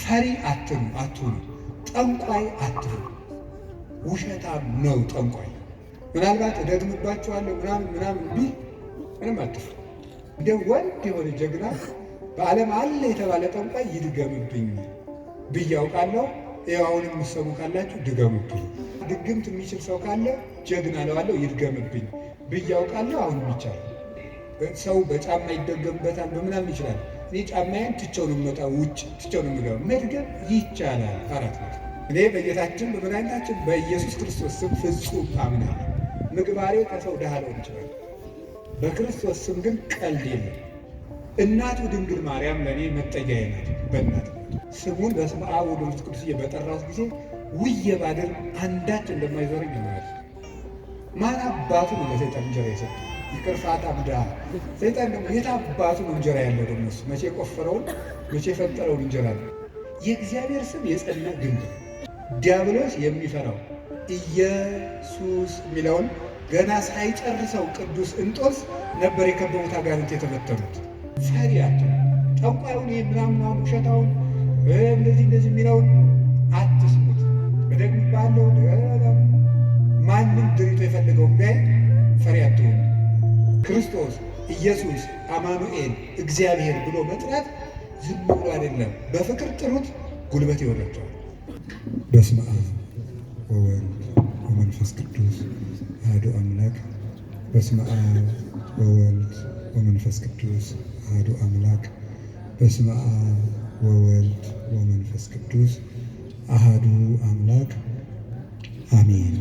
ፈሪ አትሁኑ፣ ጠንቋይ አትሁኑ። ውሸታም ነው ጠንቋይ። ምናልባት እደግምባችኋለሁ ምናምን ቢል ምንም አትፍሩ። እንደ ወንድ የሆነ ጀግና በዓለም አለ የተባለ ጠንቋይ ይድገምብኝ ብዬ አውቃለሁ። አሁን የምትሰሙ ካላችሁ ድገሙብኝ። ድግምት የሚችል ሰው ካለ ጀግና እለዋለሁ ይድገምብኝ ብዬ አውቃለሁ። አሁን ይቻላል። ሰው በጫማ ይደገምበታል በምናምን ይችላል። እኔ ጫማዬን ትቼው ነው የምወጣው፣ ውጭ ትቼው ነው የምገባው። መድገም ይቻላል። አራት ነው። እኔ በጌታችን በመድኃኒታችን በኢየሱስ ክርስቶስ ስም ፍጹም አምናለሁ። ምግባሬ ከሰው ድሃ ሊሆን ይችላል። በክርስቶስ ስም ግን ቀልድ የለም። እናቱ ድንግል ማርያም ለእኔ መጠጊያዬ ናት። በእናት ስሙን በስመ አብ ወወልድ ወመንፈስ ቅዱስ በጠራሁት ጊዜ ውዬ ባድር አንዳች እንደማይዞረኝ ማለት ነው። ማን አባቱ ነው ለሰይጣን እንጀራ የሰጠው? ይቅርፋታ ምድሃ ሰይጣን ደግሞ የት አባቱ ነው እንጀራ ያለው? ደግሞ እሱ መቼ ቆፈረውን መቼ የፈጠረውን እንጀራ ነው። የእግዚአብሔር ስም የጸና ግንብ ነው። ዲያብሎስ የሚፈራው ኢየሱስ የሚለውን ገና ሳይጨርሰው ቅዱስ እንጦስ ነበር የከበቡት አጋንንት የተበተኑት። ፈሪ አትሁኑ፣ ጠንቋዩን ምናምን ውሸታውን እንደዚህ የሚለውን አትስሙት። በደግሞ ባለው ማንም ድሪቶ የፈለገው ቢያይ ፈሪ አትሁኑ። ክርስቶስ ኢየሱስ አማኑኤል እግዚአብሔር ብሎ መጥራት ዝም ብሎ አይደለም። በፍቅር ጥሩት፣ ጉልበት ይሆናቸዋል። በስመ አብ ወወልድ ወመንፈስ ቅዱስ አሐዱ አምላክ። በስመ አብ ወወልድ ወመንፈስ ቅዱስ አሐዱ አምላክ። በስመ አብ ወወልድ ወመንፈስ ቅዱስ አሐዱ አምላክ አሜን።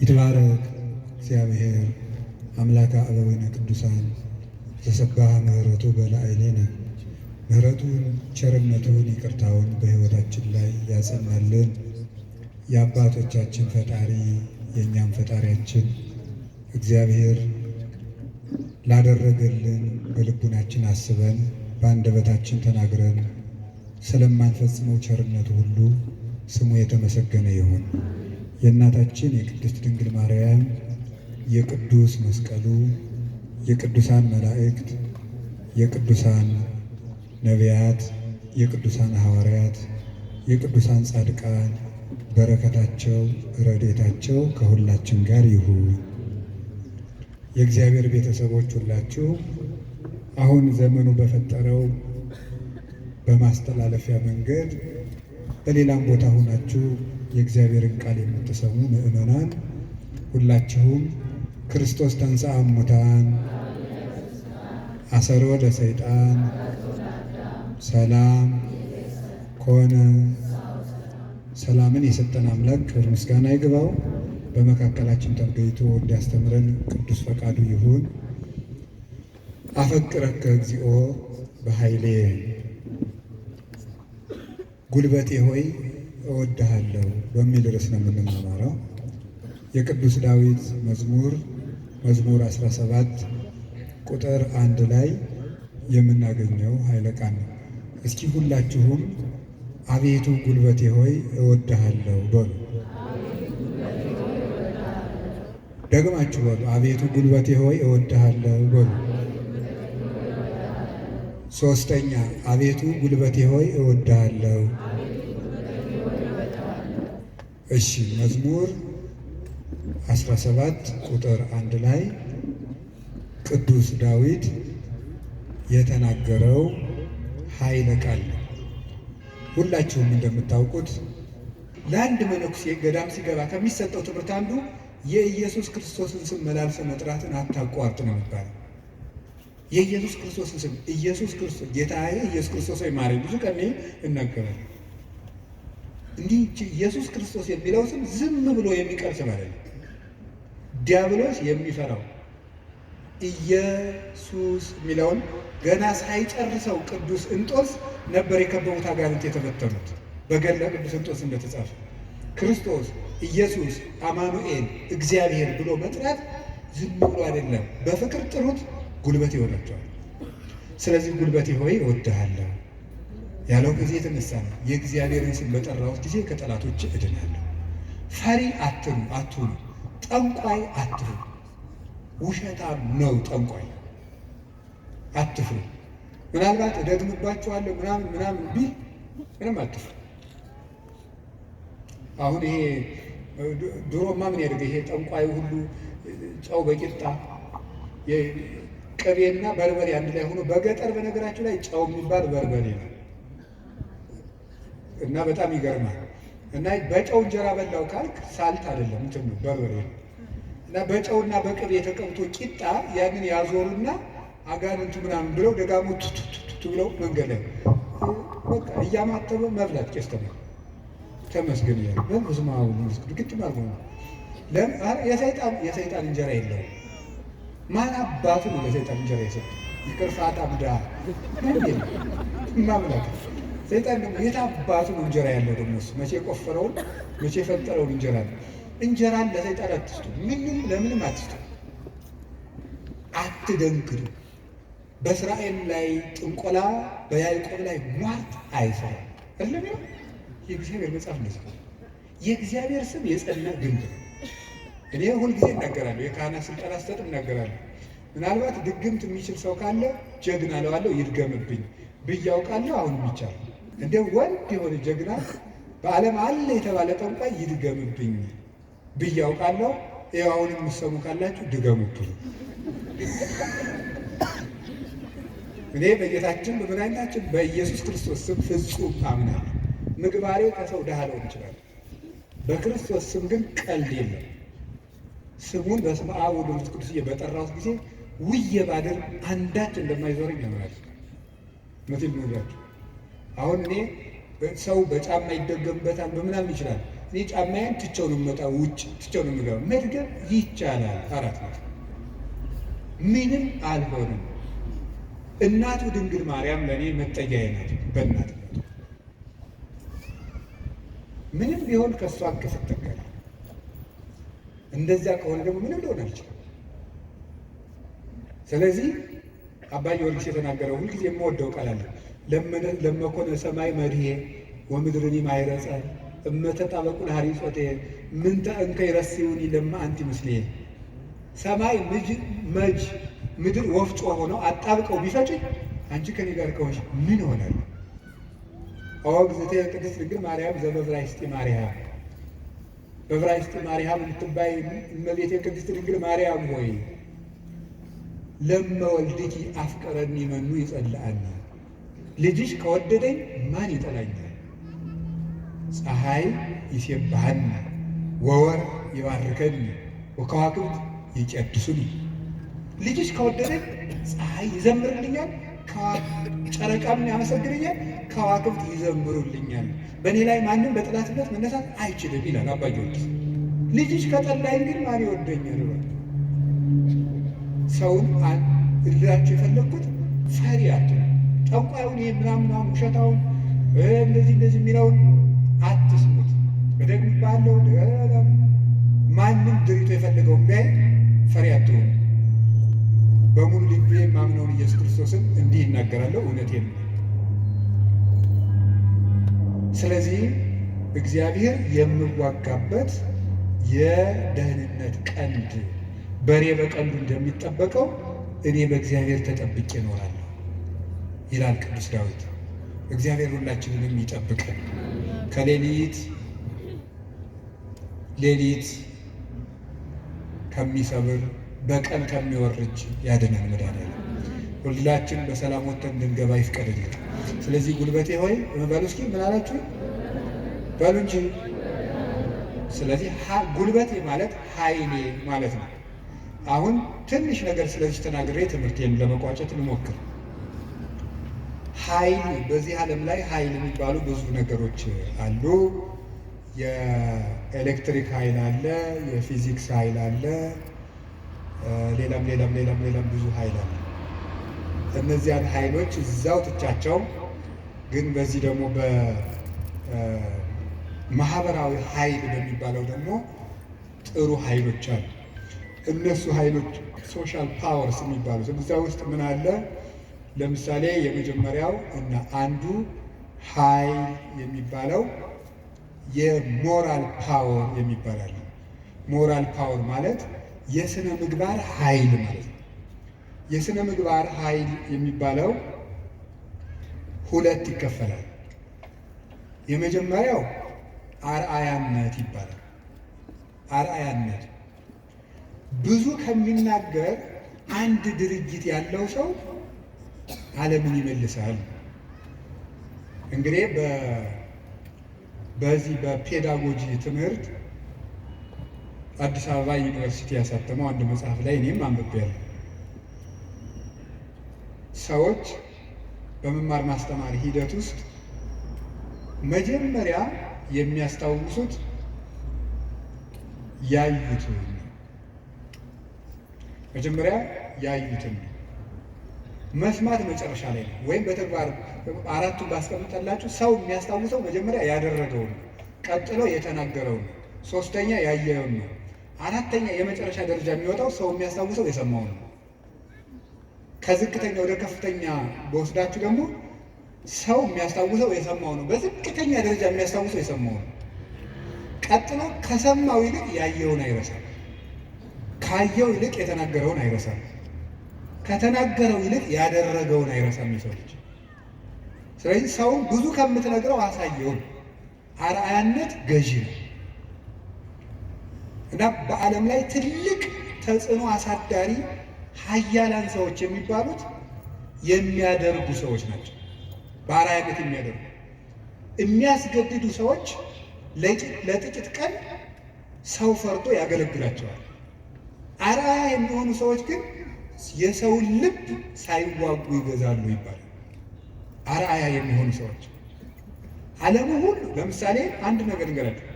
ይትባረክ እግዚአብሔር አምላከ አበዊነ ቅዱሳን ዘሰባህ ምሕረቱ በላዕሌነ። ምሕረቱን ቸርነቱን ይቅርታውን በሕይወታችን ላይ ያጸናልን የአባቶቻችን ፈጣሪ የእኛም ፈጣሪያችን እግዚአብሔር ላደረገልን በልቡናችን አስበን በአንደበታችን ተናግረን ስለማንፈጽመው ቸርነቱ ሁሉ ስሙ የተመሰገነ ይሁን። የእናታችን የቅድስት ድንግል ማርያም የቅዱስ መስቀሉ የቅዱሳን መላእክት የቅዱሳን ነቢያት የቅዱሳን ሐዋርያት የቅዱሳን ጻድቃን በረከታቸው ረድኤታቸው ከሁላችን ጋር ይሁን። የእግዚአብሔር ቤተሰቦች ሁላችሁ አሁን ዘመኑ በፈጠረው በማስተላለፊያ መንገድ በሌላም ቦታ ሆናችሁ የእግዚአብሔርን ቃል የምትሰሙ ምእመናን ሁላችሁም ክርስቶስ ተንሥአ እሙታን አሰሮ ለሰይጣን ሰላም ኮነ። ሰላምን የሰጠን አምላክ ክብር ምስጋና ይግባው። በመካከላችን ተገኝቶ እንዲያስተምረን ቅዱስ ፈቃዱ ይሁን። አፈቅረከ እግዚኦ በኃይሌ፣ ጉልበቴ ሆይ እወድሃለሁ በሚል ርዕስ ነው የምንማማረው። የቅዱስ ዳዊት መዝሙር 17 ቁጥር 1 ላይ የምናገኘው ኃይለ ቃል ነው። እስኪ ሁላችሁም አቤቱ ጉልበቴ ሆይ እወድሃለሁ በሉ። ደግማችሁ በሉ። አቤቱ ጉልበቴ ሆይ እወድሃለሁ በሉ። ሶስተኛ አቤቱ ጉልበቴ ሆይ እወድሃለሁ። እሺ፣ መዝሙር 17 ቁጥር 1 ላይ ቅዱስ ዳዊት የተናገረው ኃይለ ቃል ነው። ሁላችሁም እንደምታውቁት ለአንድ መነኩሴ ገዳም ሲገባ ከሚሰጠው ትምህርት አንዱ የኢየሱስ ክርስቶስን ስም መላልሰ መጥራትን አታቋርጥ ነው የሚባለው። የኢየሱስ ክርስቶስን ስም ኢየሱስ ክርስቶስ ጌታዬ ኢየሱስ ክርስቶስ ወይ ማረኝ ብዙ ቀን እናገራለን። እንዲህ ኢየሱስ ክርስቶስ የሚለው ስም ዝም ብሎ የሚቀር ስም አይደለም። ዲያብሎስ የሚፈራው ኢየሱስ የሚለውን ገና ሳይጨርሰው ቅዱስ እንጦስ ነበር የከበቡት አጋንንት የተበተኑት። በገድለ ቅዱስ እንጦስ እንደተጻፈ ክርስቶስ ኢየሱስ አማኑኤል እግዚአብሔር ብሎ መጥራት ዝም ብሎ አይደለም። በፍቅር ጥሩት፣ ጉልበት ይሆናቸዋል። ስለዚህ ጉልበቴ ሆይ እወድሃለሁ ያለው ከዚህ የተነሳ ነው። የእግዚአብሔርን ስም በጠራሁት ጊዜ ከጠላቶች እድናለሁ። ፈሪ አትሁኑ፣ ጠንቋይ አትሁኑ። ውሸታም ነው ጠንቋይ። አትፍሩ። ምናልባት እደግምባችኋለሁ ምናምን ቢል ምንም አትፍሩ። አሁን ይሄ ድሮማ ምን ያደርገ ይሄ ጠንቋዩ ሁሉ ጨው በቂጣ ቅቤና በርበሬ አንድ ላይ ሆኖ በገጠር በነገራችሁ ላይ ጨው የሚባል በርበሬ ነው እና በጣም ይገርማል። እና በጨው እንጀራ በላው ካልክ ሳልት አይደለም እንትን ነው በርበሬ ነው። እና በጨውና በቅቤ የተቀብቶ ቂጣ ያንን ያዞሩና አጋንንቱ ምናምን ብለው ደጋሞ ቱቱቱቱ ብለው መንገድ ላይ በቃ እያማተበ መብላት ቄስ ተመስገን እያለ በብዙማ ግድ ማለት ነው። የሰይጣን እንጀራ የለውም። ማን አባቱ ነው ለሰይጣን እንጀራ የሰጠው? ይቅርፋት አምዳ ምን ማምላክ ሰይጣን ደግሞ የት አባቱ ነው እንጀራ ያለው? ደግሞ እሱ መቼ የቆፈረውን መቼ የፈጠረውን እንጀራ ነው። እንጀራን ለሰይጣን አትስጡ። ምንም ለምንም አትስጡ። አትደንግሩ። በእስራኤል ላይ ጥንቆላ በያዕቆብ ላይ ሟርት አይሰራም። አይደለም ነው የእግዚአብሔር መጽሐፍ ነው። የእግዚአብሔር ስም የጸና ግንብ ነው። እኔ ሁልጊዜ እናገራለሁ። የካህናት ስልጠና ስሰጥ እናገራለሁ። ምናልባት ድግምት የሚችል ሰው ካለ ጀግና እለዋለሁ፣ ይድገምብኝ ብዬ አውቃለሁ። አሁን ይቻላል። እንደ ወንድ የሆነ ጀግና በዓለም አለ የተባለ ጠንቋይ ይድገምብኝ ብዬ አውቃለሁ። ይኸው አሁን የምትሰሙ ካላችሁ ድገሙብኝ። እኔ በጌታችን በመድኃኒታችን በኢየሱስ ክርስቶስ ስም ፍጹም አምናለሁ። ምግባሬ ከሰው ድሃ ልሆን ይችላል። በክርስቶስ ስም ግን ቀልድ የለም። ስሙን በስመ አብ ወወልድ ወመንፈስ ቅዱስ በጠራሁት ጊዜ ውዬ ባድር አንዳች እንደማይዞረኝ ያምራል። መቴል ነውላችሁ። አሁን እኔ ሰው በጫማ ይደገምበታል በምናምን ይችላል። እኔ ጫማዬን ትቼው ነው የምመጣው፣ ውጭ ትቼው ነው የምገባው። መድገም ይቻላል። 4 ነው ምንም አልሆንም። እናቱ ድንግል ማርያም ለእኔ መጠጊያዬ ናት። በእናትነቱ ምንም ቢሆን ከእሷ አቅፍ እጠቀማለሁ። እንደዚያ ከሆነ ደግሞ ምንም ሊሆን አልችልም። ስለዚህ አባ ጊዮርጊስ የተናገረው ሁልጊዜ የምወደው ቃል አለ። ለመኮነ ሰማይ መድሄ ወምድርኒ ማይረጸ እመተጣበቁን ሀሪጾቴ ምንተ እንከ ይረስዩኒ ለማ አንቲ ምስሌ። ሰማይ መጅ ምድር ወፍጮ ሆነው አጣብቀው ቢፈጭኝ አንቺ ከኔ ጋር ከሆንሽ ምን ሆናል? እግዝእትየ ቅድስት ድንግል ማርያም ዘበዕብራይስጥ ማርያም፣ በዕብራይስጥ ማርያም የምትባይ እመቤቴ ቅድስት ድንግል ማርያም ሆይ ለመ ወልድኪ አፍቀረኒ መኑ ይጸልአኒ። ልጅሽ ከወደደኝ ማን ይጠላኛል? ፀሐይ ይሴብሐኒ ወወር ይባርከኒ ወከዋክብት ይቀድሱኒ። ልጅሽ ከወደደኝ ፀሐይ ይዘምርልኛል፣ ጨረቃም ያመሰግነኛል፣ ከዋክብት ይዘምሩልኛል። በእኔ ላይ ማንም በጠላትነት መነሳት አይችልም ይላል አባ ጊዮርጊስ። ልጅሽ ከጠላኝ ግን ማን ይወደኛል? ሰውን እላችሁ የፈለግኩት ፈሪ አትሁኑ። ጠንቋዩን ይሄ ምናምን ውሸታውን እንደዚህ የሚለውን አትስሙት። በደግ ባለው ማንም ድሪቶ የፈለገው ቢያይ ፈሪ አትሁኑ። በሙሉ ልቤ የማምነውን ኢየሱስ ክርስቶስን እንዲህ ይናገራለሁ፣ እውነቴን ነው። ስለዚህ እግዚአብሔር የምዋጋበት የደህንነት ቀንድ በሬ በቀንዱ እንደሚጠበቀው እኔ በእግዚአብሔር ተጠብቄ እኖራለሁ ይላል ቅዱስ ዳዊት። እግዚአብሔር ሁላችንንም ይጠብቀን፣ ከሌሊት ከሚሰብር በቀን ከሚወርጅ ያድነን መድኃኒዓለም። ሁላችን በሰላም ወጥተን እንድንገባ ይፍቀድልን። ስለዚህ ጉልበቴ ሆይ በሉ እስኪ ምን አላችሁ በሉ እንጂ። ስለዚህ ጉልበቴ ማለት ኃይሌ ማለት ነው። አሁን ትንሽ ነገር ስለዚህ ተናግሬ ትምህርቴን ለመቋጨት ልሞክር። ኃይል፣ በዚህ ዓለም ላይ ኃይል የሚባሉ ብዙ ነገሮች አሉ። የኤሌክትሪክ ኃይል አለ፣ የፊዚክስ ኃይል አለ፣ ሌላም ብዙ ኃይል አለ። እነዚያን ኃይሎች እዛው ትቻቸው፣ ግን በዚህ ደግሞ በማህበራዊ ኃይል በሚባለው ደግሞ ጥሩ ኃይሎች አሉ። እነሱ ኃይሎች ሶሻል ፓወርስ የሚባሉት እዚያ ውስጥ ምን አለ? ለምሳሌ የመጀመሪያው እና አንዱ ኃይል የሚባለው የሞራል ፓወር የሚባላል። ሞራል ፓወር ማለት የስነ ምግባር ኃይል ማለት ነው። የስነ ምግባር ኃይል የሚባለው ሁለት ይከፈላል። የመጀመሪያው አርአያነት ይባላል። አርአያነት ብዙ ከሚናገር አንድ ድርጊት ያለው ሰው ዓለምን ይመልሳል። እንግዲህ በዚህ በፔዳጎጂ ትምህርት አዲስ አበባ ዩኒቨርሲቲ ያሳተመው አንድ መጽሐፍ ላይ እኔም አንብቤያለሁ። ሰዎች በመማር ማስተማር ሂደት ውስጥ መጀመሪያ የሚያስታውሱት ያዩትን ነው። መጀመሪያ ያዩትን ነው። መስማት መጨረሻ ላይ ነው። ወይም በተግባር አራቱን ባስቀምጠላችሁ ሰው የሚያስታውሰው መጀመሪያ ያደረገውን ነው፣ ቀጥሎ የተናገረውን ነው፣ ሶስተኛ ያየውን ነው፣ አራተኛ የመጨረሻ ደረጃ የሚወጣው ሰው የሚያስታውሰው የሰማውን ነው። ከዝቅተኛ ወደ ከፍተኛ በወስዳችሁ ደግሞ ሰው የሚያስታውሰው የሰማው ነው። በዝቅተኛ ደረጃ የሚያስታውሰው የሰማው ነው። ቀጥሎ ከሰማው ይልቅ ያየውን አይረሳም። ካየው ይልቅ የተናገረውን አይረሳም። ከተናገረው ይልቅ ያደረገውን አይረሳም የሰው ልጅ። ስለዚህ ሰውን ብዙ ከምትነግረው አሳየውን። አርአያነት ገዢ ነው እና በዓለም ላይ ትልቅ ተጽዕኖ አሳዳሪ ሀያላን ሰዎች የሚባሉት የሚያደርጉ ሰዎች ናቸው። በአርአያነት የሚያደርጉ የሚያስገድዱ ሰዎች ለጥቂት ቀን ሰው ፈርቶ ያገለግላቸዋል። አርአያ የሚሆኑ ሰዎች ግን የሰውን ልብ ሳይዋጉ ይገዛሉ ይባላል። አርአያ የሚሆኑ ሰዎች ዓለሙ ሁሉ ለምሳሌ አንድ ነገር እንገራለን።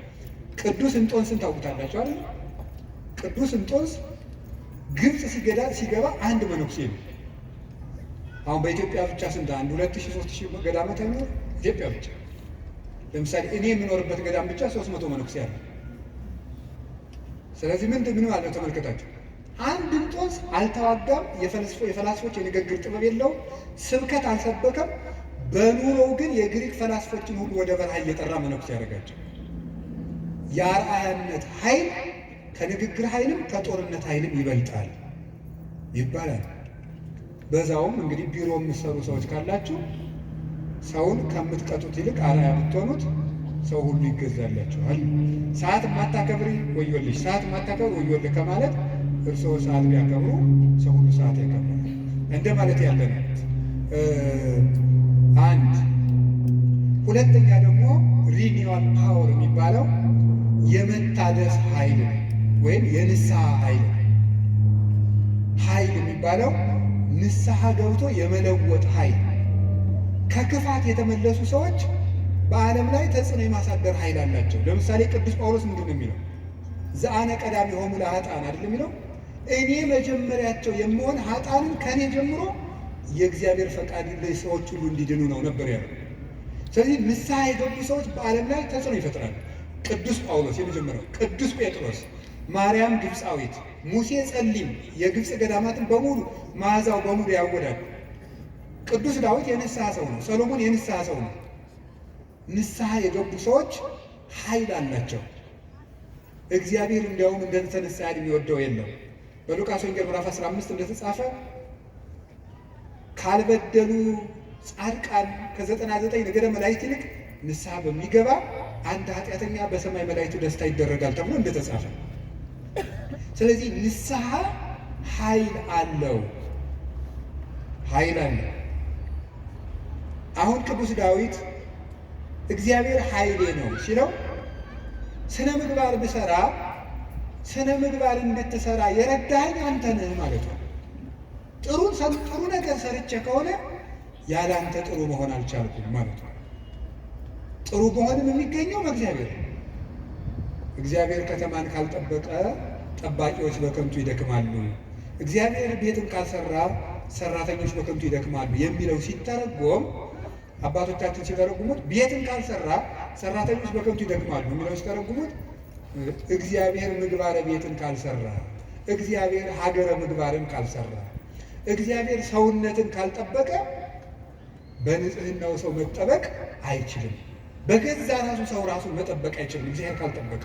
ቅዱስ እንጦንስን ታውቁታላችሁ አይደል? ቅዱስ እንጦንስ ግብፅ ሲገባ አንድ መነኩሴ ነው። አሁን በኢትዮጵያ ብቻ ስንት አንድ 2000 3000 ገዳማት ነው ኢትዮጵያ ብቻ። ለምሳሌ እኔ የምኖርበት ገዳም ብቻ 300 መነኩሴ አለ። ስለዚህ ምን ማለት ተመልከታችሁ። አንድ እንጦንስ አልተዋጋም፣ የፈላስፎች የንግግር ጥበብ የለውም፣ ስብከት አልሰበከም። በኑሮው ግን የግሪክ ፈላስፎችን ሁሉ ወደ በረሃ እየጠራ መነኩሴ ያደረጋቸው። የአርአያነት ኃይል ከንግግር ኃይልም ከጦርነት ኃይልም ይበልጣል ይባላል። በዛውም እንግዲህ ቢሮ የምትሰሩ ሰዎች ካላችሁ ሰውን ከምትቀጡት ይልቅ አርአያ ብትሆኑት ሰው ሁሉ ይገዛላችኋል። ሰዓት ማታከብሪ ወዮልሽ፣ ሰዓት ማታከብሪ ወዮልህ ከማለት እርስዎ ሰዓት ቢያከብሩ ሰው ሁሉ ሰዓት ያከብራል እንደ ማለት ያለ ነው። አንድ ሁለተኛ ደግሞ ሪኒዋል ፓወር የሚባለው የመታደስ ኃይል ወይም የንስሐ ኃይል የሚባለው ንስሐ ገብቶ የመለወጥ ኃይል። ከክፋት የተመለሱ ሰዎች በዓለም ላይ ተጽዕኖ የማሳደር ኃይል አላቸው። ለምሳሌ ቅዱስ ጳውሎስ ምንድን ነው የሚለው? ዘአነ ቀዳሚሆሙ ለኃጥአን አይደል የሚለው? እኔ መጀመሪያቸው የምሆን ኃጥአንን ከእኔ ጀምሮ የእግዚአብሔር ፈቃድ ለሰዎች ሁሉ እንዲድኑ ነው ነበር ያለው። ስለዚህ ንስሐ የገቡ ሰዎች በዓለም ላይ ተጽዕኖ ይፈጥራሉ። ቅዱስ ጳውሎስ የመጀመሪያው፣ ቅዱስ ጴጥሮስ፣ ማርያም ግብፃዊት፣ ሙሴ ጸሊም የግብፅ ገዳማትን በሙሉ መዓዛው በሙሉ ያወዳል። ቅዱስ ዳዊት የንስሐ ሰው ነው። ሰሎሞን የንስሐ ሰው ነው። ንስሐ የገቡ ሰዎች ኃይል አላቸው። እግዚአብሔር እንዲያውም እንደተነሳ የሚወደው የለም። በሉቃስ ወንጌል ምዕራፍ 15 እንደተጻፈ ካልበደሉ ጻድቃን ከ99 ነገደ መላእክት ይልቅ ንስሐ በሚገባ አንድ ኃጢአተኛ በሰማይ መላእክቱ ደስታ ይደረጋል ተብሎ እንደተጻፈ። ስለዚህ ንስሐ ኃይል አለው። አሁን ቅዱስ ዳዊት እግዚአብሔር ኃይሌ ነው ሲለው ስነ ምግባር ብሰራ ስነ ምግባር እንድትሰራ የረዳኸኝ አንተ ነህ ማለት ነው። ጥሩ ነገር ሰርቼ ከሆነ ያለ አንተ ጥሩ መሆን አልቻልኩም ማለት ነው። ጥሩ መሆንም የሚገኘው በእግዚአብሔር ነው። እግዚአብሔር ከተማን ካልጠበቀ ጠባቂዎች በከንቱ ይደክማሉ፣ እግዚአብሔር ቤትን ካልሰራ ሰራተኞች በከንቱ ይደክማሉ የሚለው ሲተረጎም አባቶቻችን ሲተረጉሙት ቤትን ካልሰራ ሰራተኞች በከንቱ ይደክማሉ የሚለው ሲተረጉሙት እግዚአብሔር ምግባረ ቤትን ካልሰራ፣ እግዚአብሔር ሀገረ ምግባርን ካልሰራ፣ እግዚአብሔር ሰውነትን ካልጠበቀ በንጽህናው ሰው መጠበቅ አይችልም። በገዛ ራሱ ሰው ራሱን መጠበቅ አይችልም እግዚአብሔር ካልጠበቀ።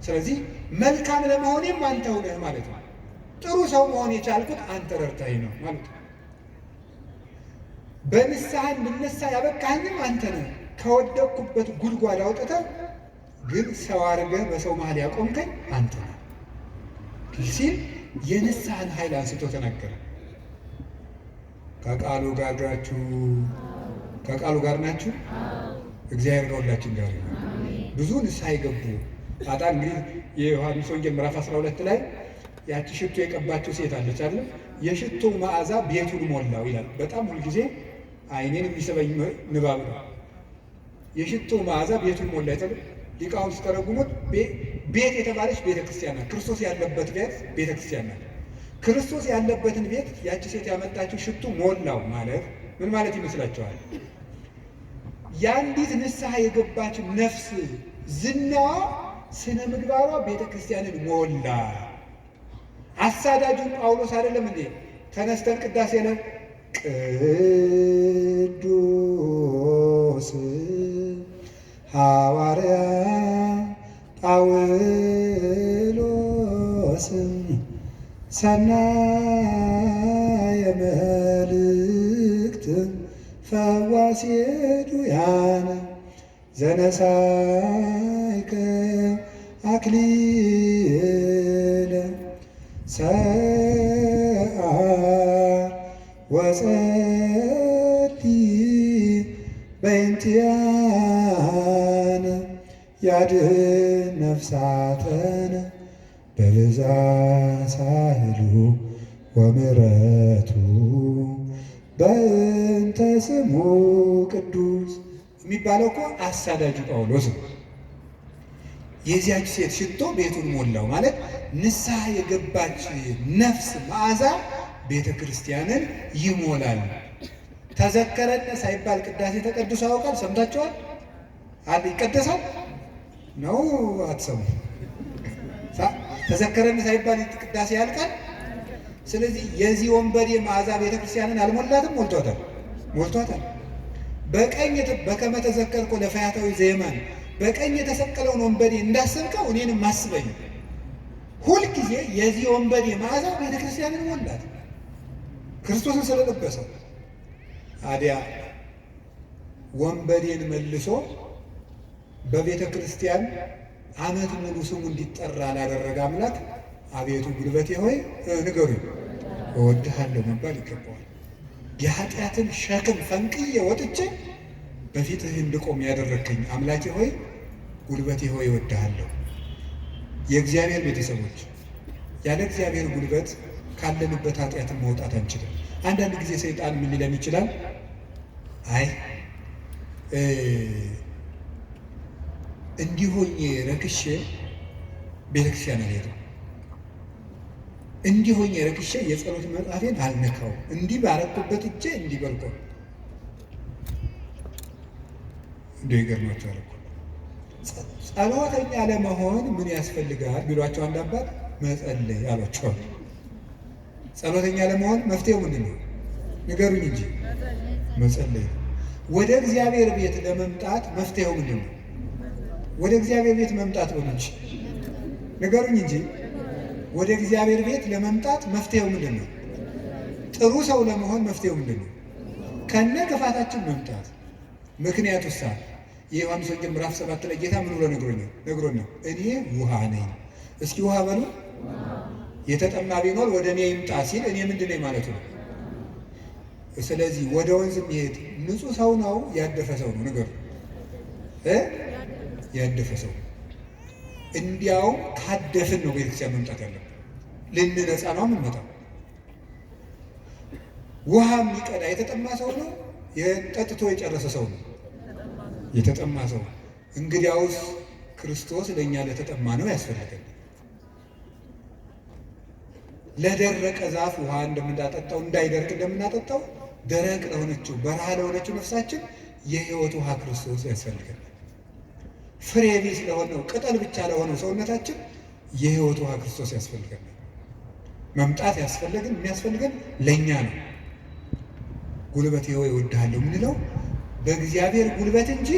ስለዚህ መልካም ለመሆኔም አንተው ነህ ማለት ነው። ጥሩ ሰው መሆን የቻልኩት አንተ ረድተኸኝ ነው ማለት ነው። በንስሐ እንድነሳ ያበቃኸኝም አንተ ነህ። ከወደቅኩበት ጉድጓድ አውጥተህ ግን ሰው አድርገህ በሰው መሀል ያቆምከኝ አንተ ነህ ሲል የንስሐን ኃይል አንስቶ ተናገረ። ከቃሉ ጋር ናችሁ? ከቃሉ ጋር ናችሁ? እግዚአብሔር ከሁላችን ጋር ነው። ብዙ ንስሐ የገቡ አጣ እንግዲህ የዮሐንስ ወንጌል ምዕራፍ 12 ላይ ያቺ ሽቶ የቀባችው ሴት አለች አይደል? የሽቶ መዓዛ ቤቱን ሞላው ይላል። በጣም ሁልጊዜ ዓይኔን የሚስበኝ ንባብ ነው። የሽቶ መዓዛ ቤቱን ሞላ ይላል። ሊቃውንት ሲተረጉሙት ቤት የተባለች ቤተክርስቲያን ናት። ክርስቶስ ያለበት ቤት ቤተክርስቲያን ናት። ክርስቶስ ያለበትን ቤት ያቺ ሴት ያመጣችው ሽቱ ሞላው ማለት ምን ማለት ይመስላችኋል? የአንዲት ንስሐ የገባች ነፍስ ዝናዋ፣ ስነ ምግባሯ ቤተክርስቲያንን ሞላ። አሳዳጁን ጳውሎስ አይደለም እንዴ ተነስተን ቅዳሴ ላይ ቅዱስ ሐዋርያ ጳውሎስ ሰናየ መልእክት ፈዋሴ ዱያነ ዘነሳይከ አክሊለ ሰአር ወጸልይ በእንቲአነ ያድኅን ነፍሳተነ በብዛ ሳህሉ ወምሕረቱ በእንተ ስሙ ቅዱስ የሚባለው እኮ አሳዳጁ ጳውሎስ ነው። የዚያች ሴት ሽቶ ቤቱን ሞላው ማለት ንስሐ የገባች ነፍስ መዓዛ ቤተ ክርስቲያንን ይሞላል። ተዘከረነ ሳይባል ቅዳሴ ተቀድሶ ያውቃል? ሰምታችኋል? አለ ይቀደሳል ነው አትሰሙ? ተዘከረነ ሳይባል ቅዳሴ ያልቃል? ስለዚህ የዚህ ወንበዴ መዓዛ ቤተ ክርስቲያንን አልሞላትም? ሞልቷታል፣ ሞልቷታል። በቀኝ በከመ ተዘከርኮ ለፈያታዊ ዘየማን በቀኝ የተሰቀለውን ወንበዴ እንዳሰብከው እኔንም አስበኝ። ሁልጊዜ የዚህ ወንበዴ መዓዛ ቤተ ክርስቲያንን ሞላት፣ ክርስቶስን ስለለበሰው። አዲያ ወንበዴን መልሶ በቤተ ክርስቲያን ዓመት ሙሉ ስሙ እንዲጠራ ላደረገ አምላክ አቤቱ ጉልበቴ ሆይ ንገሩኝ እወድሃለሁ መባል ይገባዋል። የኃጢአትን ሸክም ፈንቅዬ ወጥቼ በፊትህ እንድቆም ያደረግከኝ አምላኬ ሆይ ጉልበቴ ሆይ እወድሃለሁ። የእግዚአብሔር ቤተሰቦች ያለ እግዚአብሔር ጉልበት ካለንበት ኃጢአትን መውጣት አንችልም። አንዳንድ ጊዜ ሰይጣን ምን ሊለን ይችላል? አይ እንዲሆኜ ረክሼ ቤተክርስቲያን አልሄድም፣ እንዲሆኜ ረክሼ የጸሎት መጽሐፌን አልነካው፣ እንዲህ ባረኩበት እጄ እንዲህ በልቆ እንደ ይገርማቸዋል እኮ ጸሎተኛ ለመሆን ምን ያስፈልጋል ቢሏቸው አንድ አባት መጸለይ አሏቸዋል። ጸሎተኛ ለመሆን መፍትሄው ምንድን ነው? ንገሩኝ እንጂ መጸለይ። ወደ እግዚአብሔር ቤት ለመምጣት መፍትሄው ምንድን ነው? ወደ እግዚአብሔር ቤት መምጣት በሉኝ፣ ንገሩኝ እንጂ ወደ እግዚአብሔር ቤት ለመምጣት መፍትሄው ምንድን ነው? ጥሩ ሰው ለመሆን መፍትሄው ምንድን ነው? ከነ ክፋታችን መምጣት። ምክንያቱ ሳ የዮሐንስ ወንጌል ምዕራፍ 7 ላይ ጌታ ምን ብሎ ነግሮን ነው? እኔ ውሃ ነኝ። እስኪ ውሃ በሉ። የተጠማ ቢኖር ወደ እኔ ይምጣ ሲል እኔ ምንድን ነኝ ማለቱ ነው። ስለዚህ ወደ ወንዝ የሚሄድ ንጹህ ሰው ነው ያደፈ ሰው ነው? ንገሩ። ያደፈ ሰው። እንዲያውም ካደፍን ነው ቤተክርስቲያን መምጣት ያለብን። ልንነጻ ነው የምንመጣው። ውሃ የሚቀዳ የተጠማ ሰው ነው? ጠጥቶ የጨረሰ ሰው ነው? የተጠማ ሰው። እንግዲያውስ ክርስቶስ ለእኛ ለተጠማ ነው ያስፈልገን። ለደረቀ ዛፍ ውሃ እንደምናጠጣው እንዳይደርቅ እንደምናጠጣው ደረቅ ለሆነችው በረሃ ለሆነችው ነፍሳችን የሕይወት ውሃ ክርስቶስ ያስፈልገን። ፍሬ ቢስ ለሆነው ቅጠል ብቻ ለሆነው ሰውነታችን የሕይወት ውሃ ክርስቶስ ያስፈልገን። መምጣት የሚያስፈልገን ለእኛ ነው። ጉልበቴ ሆይ እወድሃለሁ የምንለው በእግዚአብሔር ጉልበት እንጂ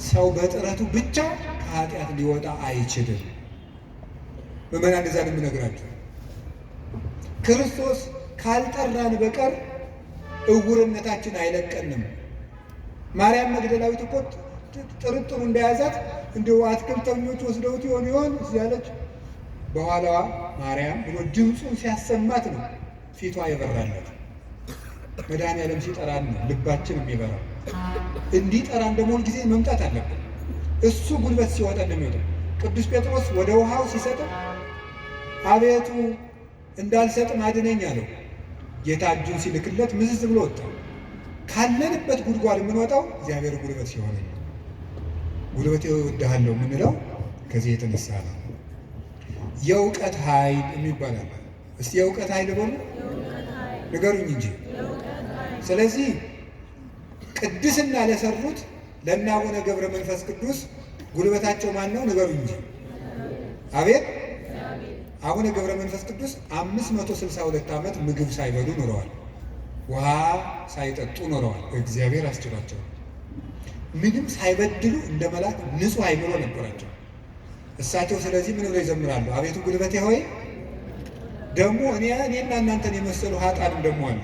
ሰው በጥረቱ ብቻ ከኃጢአት ሊወጣ አይችልም። ምዕመናን እንደዛ ነው የምነግራችሁ። ክርስቶስ ካልጠራን በቀር እውርነታችን አይለቀንም። ማርያም መግደላዊት እኮ ጥርጥሩ እንደያዛት እንደው አትክልተኞች ወስደውት ይሆን እያለች በኋላዋ ማርያም ብሎ ድምፁን ሲያሰማት ነው ፊቷ የበራለት። መድኃኔዓለም ሲጠራን ነው ልባችን የሚበራው። እንዲጠራን ደግሞ ሁልጊዜ መምጣት አለብን። እሱ ጉልበት ሲወጣ እንደሚወጣው ቅዱስ ጴጥሮስ ወደ ውሃው ሲሰጥም አቤቱ እንዳልሰጥም አድነኝ አለው። ጌታ እጁን ሲልክለት ምዝዝ ብሎ ወጣ። ካለንበት ጉድጓድ የምንወጣው እግዚአብሔር ጉልበት ሲሆን ነው። ጉልበት እወድሃለሁ የምንለው ከዚህ የተነሳ ነው። የእውቀት ኃይል የሚባላል። እስቲ የእውቀት ኃይል በሉ ንገሩኝ እንጂ። ስለዚህ ቅድስና ለሰሩት ለእነ አቡነ ገብረ መንፈስ ቅዱስ ጉልበታቸው ማን ነው? ንገሩኝ እንጂ። አቤት አቡነ ገብረ መንፈስ ቅዱስ 562 ዓመት ምግብ ሳይበሉ ኖረዋል። ውሃ ሳይጠጡ ኖረዋል። እግዚአብሔር አስችሏቸው ምንም ሳይበድሉ እንደ መልአክ ንጹሕ አእምሮ ነበራቸው እሳቸው። ስለዚህ ምን ብለው ይዘምራሉ? አቤቱ ጉልበቴ ሆይ። ደግሞ እኔና እናንተን የመሰሉ ኃጥአንም ደግሞ አሉ።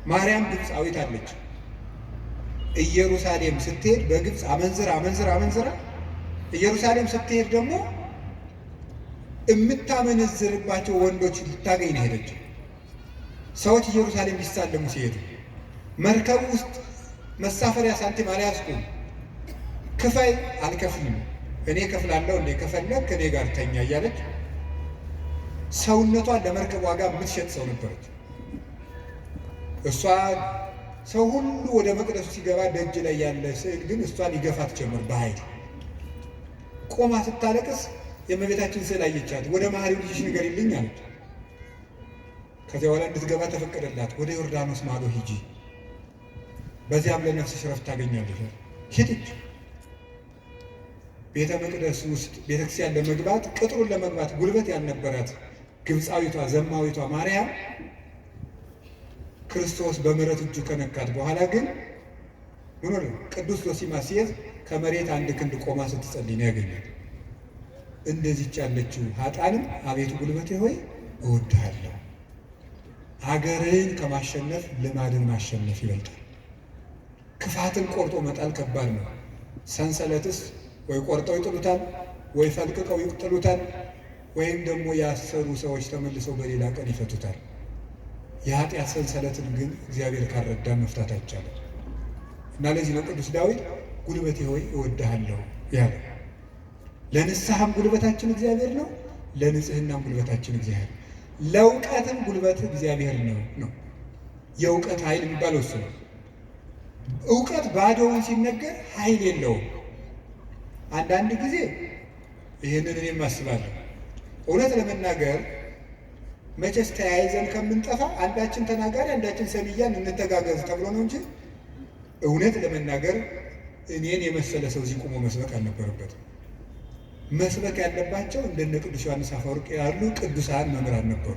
ማርያም ግብፃዊት አለች። ኢየሩሳሌም ስትሄድ በግብፅ አመንዝራ ኢየሩሳሌም ስትሄድ ደግሞ የምታመነዝርባቸው ወንዶች ልታገኝ ነው ሄደች። ሰዎች ኢየሩሳሌም ሊሳለሙ ሲሄዱ መርከብ ውስጥ መሳፈሪያ ሳንቲም አልያዝኩም፣ ክፈይ፣ አልከፍልም፣ እኔ ከፍላለሁ፣ እንደ ከፈለግ ከእኔ ጋር ተኛ እያለች ሰውነቷን ለመርከብ ዋጋ የምትሸጥ ሰው ነበረች። እሷ ሰው ሁሉ ወደ መቅደሱ ሲገባ ደጅ ላይ ያለ ስዕል ግን እሷን ይገፋት ጀመር በኃይል። ቆማ ስታለቅስ የእመቤታችን ስዕል አየቻት። ወደ መሐሪው ልጅሽ ንገሪልኝ አለች። ከዚያ በኋላ እንድትገባ ተፈቀደላት። ወደ ዮርዳኖስ ማዶ ሂጂ፣ በዚያም ለነፍስሽ ረፍት ታገኛለሽ። ሂድች ቤተ መቅደስ ውስጥ ቤተክርስቲያን ለመግባት ቅጥሩን ለመግባት ጉልበት ያልነበራት ግብፃዊቷ ዘማዊቷ ማርያም ክርስቶስ በምሕረት እጁ ከነካት በኋላ ግን ምን ሆነ? ቅዱስ ዞሲማስ ሲሄድ ከመሬት አንድ ክንድ ቆማ ስትጸልይ ነው ያገኛል። እንደዚች ያለችው ኃጥአንም አቤቱ ጉልበቴ ሆይ እወድሃለሁ። ሀገርን ከማሸነፍ ልማድን ማሸነፍ ይበልጣል። ክፋትን ቆርጦ መጣል ከባድ ነው። ሰንሰለትስ ወይ ቆርጠው ይጥሉታል፣ ወይ ፈልቅቀው ይጥሉታል፣ ወይም ደግሞ ያሰሩ ሰዎች ተመልሰው በሌላ ቀን ይፈቱታል። የኃጢአት ሰንሰለትን ግን እግዚአብሔር ካረዳን መፍታት አይቻልም። እና ለዚህ ነው ቅዱስ ዳዊት ጉልበቴ ሆይ እወድሃለሁ ያለ። ለንስሐም ጉልበታችን እግዚአብሔር ነው፣ ለንጽህናም ጉልበታችን እግዚአብሔር፣ ለእውቀትም ጉልበት እግዚአብሔር ነው። የእውቀት ኃይል የሚባለው እሱ ነው። እውቀት ባዶውን ሲነገር ኃይል የለውም። አንዳንድ ጊዜ ይህንን እኔም አስባለሁ። እውነት ለመናገር መቼስ ተያይዘን ከምንጠፋ አንዳችን ተናጋሪ አንዳችን ሰሚያን እንተጋገዝ ተብሎ ነው እንጂ እውነት ለመናገር እኔን የመሰለ ሰው እዚህ ቆሞ መስበክ አልነበረበትም። መስበክ ያለባቸው እንደነ ቅዱስ ዮሐንስ አፈወርቅ ያሉ ቅዱሳን መምህራን ነበሩ።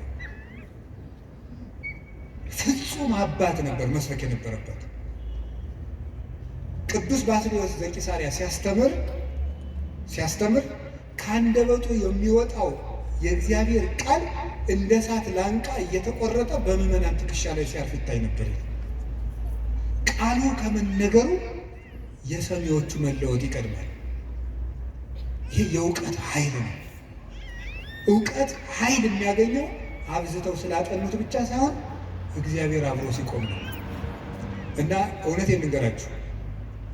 ፍጹም አባት ነበር መስበክ የነበረበት። ቅዱስ ባስልዮስ ዘቂሳርያ ሲያስተምር ከአንደበቱ የሚወጣው የእግዚአብሔር ቃል እንደ እሳት ላንቃ እየተቆረጠ በምዕመናን ትከሻ ላይ ሲያርፍ ይታይ ነበር። ቃሉ ከመነገሩ የሰሚዎቹ መለወጥ ይቀድማል። ይህ የእውቀት ኃይል ነው። እውቀት ኃይል የሚያገኘው አብዝተው ስላጠኑት ብቻ ሳይሆን እግዚአብሔር አብሮ ሲቆም ነው። እና እውነቴን ልንገራችሁ፣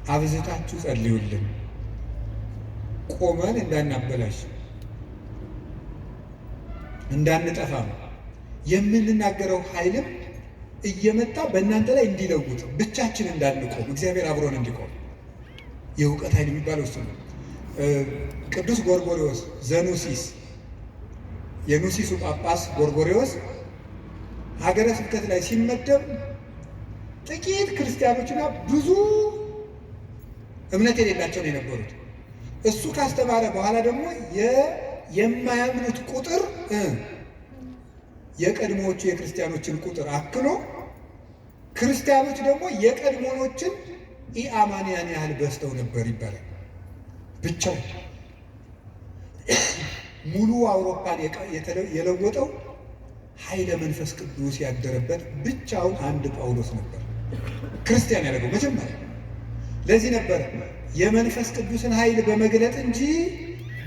አብዝታችሁ ጸልዩልን፣ ቆመን እንዳናበላሽ እንዳንጠፋ ነው። የምንናገረው ኃይልም እየመጣ በእናንተ ላይ እንዲለውጥ ብቻችን እንዳንቆም እግዚአብሔር አብሮን እንዲቆም የእውቀት ኃይል የሚባለው እሱ ነው። ቅዱስ ጎርጎርዮስ ዘኑሲስ የኑሲሱ ጳጳስ ጎርጎርዮስ ሀገረ ስብከት ላይ ሲመደብ ጥቂት ክርስቲያኖችና ብዙ እምነት የሌላቸው ነው የነበሩት። እሱ ካስተማረ በኋላ ደግሞ የማያምኑት ቁጥር የቀድሞዎቹ የክርስቲያኖችን ቁጥር አክሎ ክርስቲያኖች ደግሞ የቀድሞዎችን ኢአማንያን ያህል በዝተው ነበር ይባላል። ብቻው ሙሉ አውሮፓን የለወጠው ኃይለ መንፈስ ቅዱስ ያደረበት ብቻውን አንድ ጳውሎስ ነበር ክርስቲያን ያደረገው መጀመሪያ። ለዚህ ነበር የመንፈስ ቅዱስን ኃይል በመግለጥ እንጂ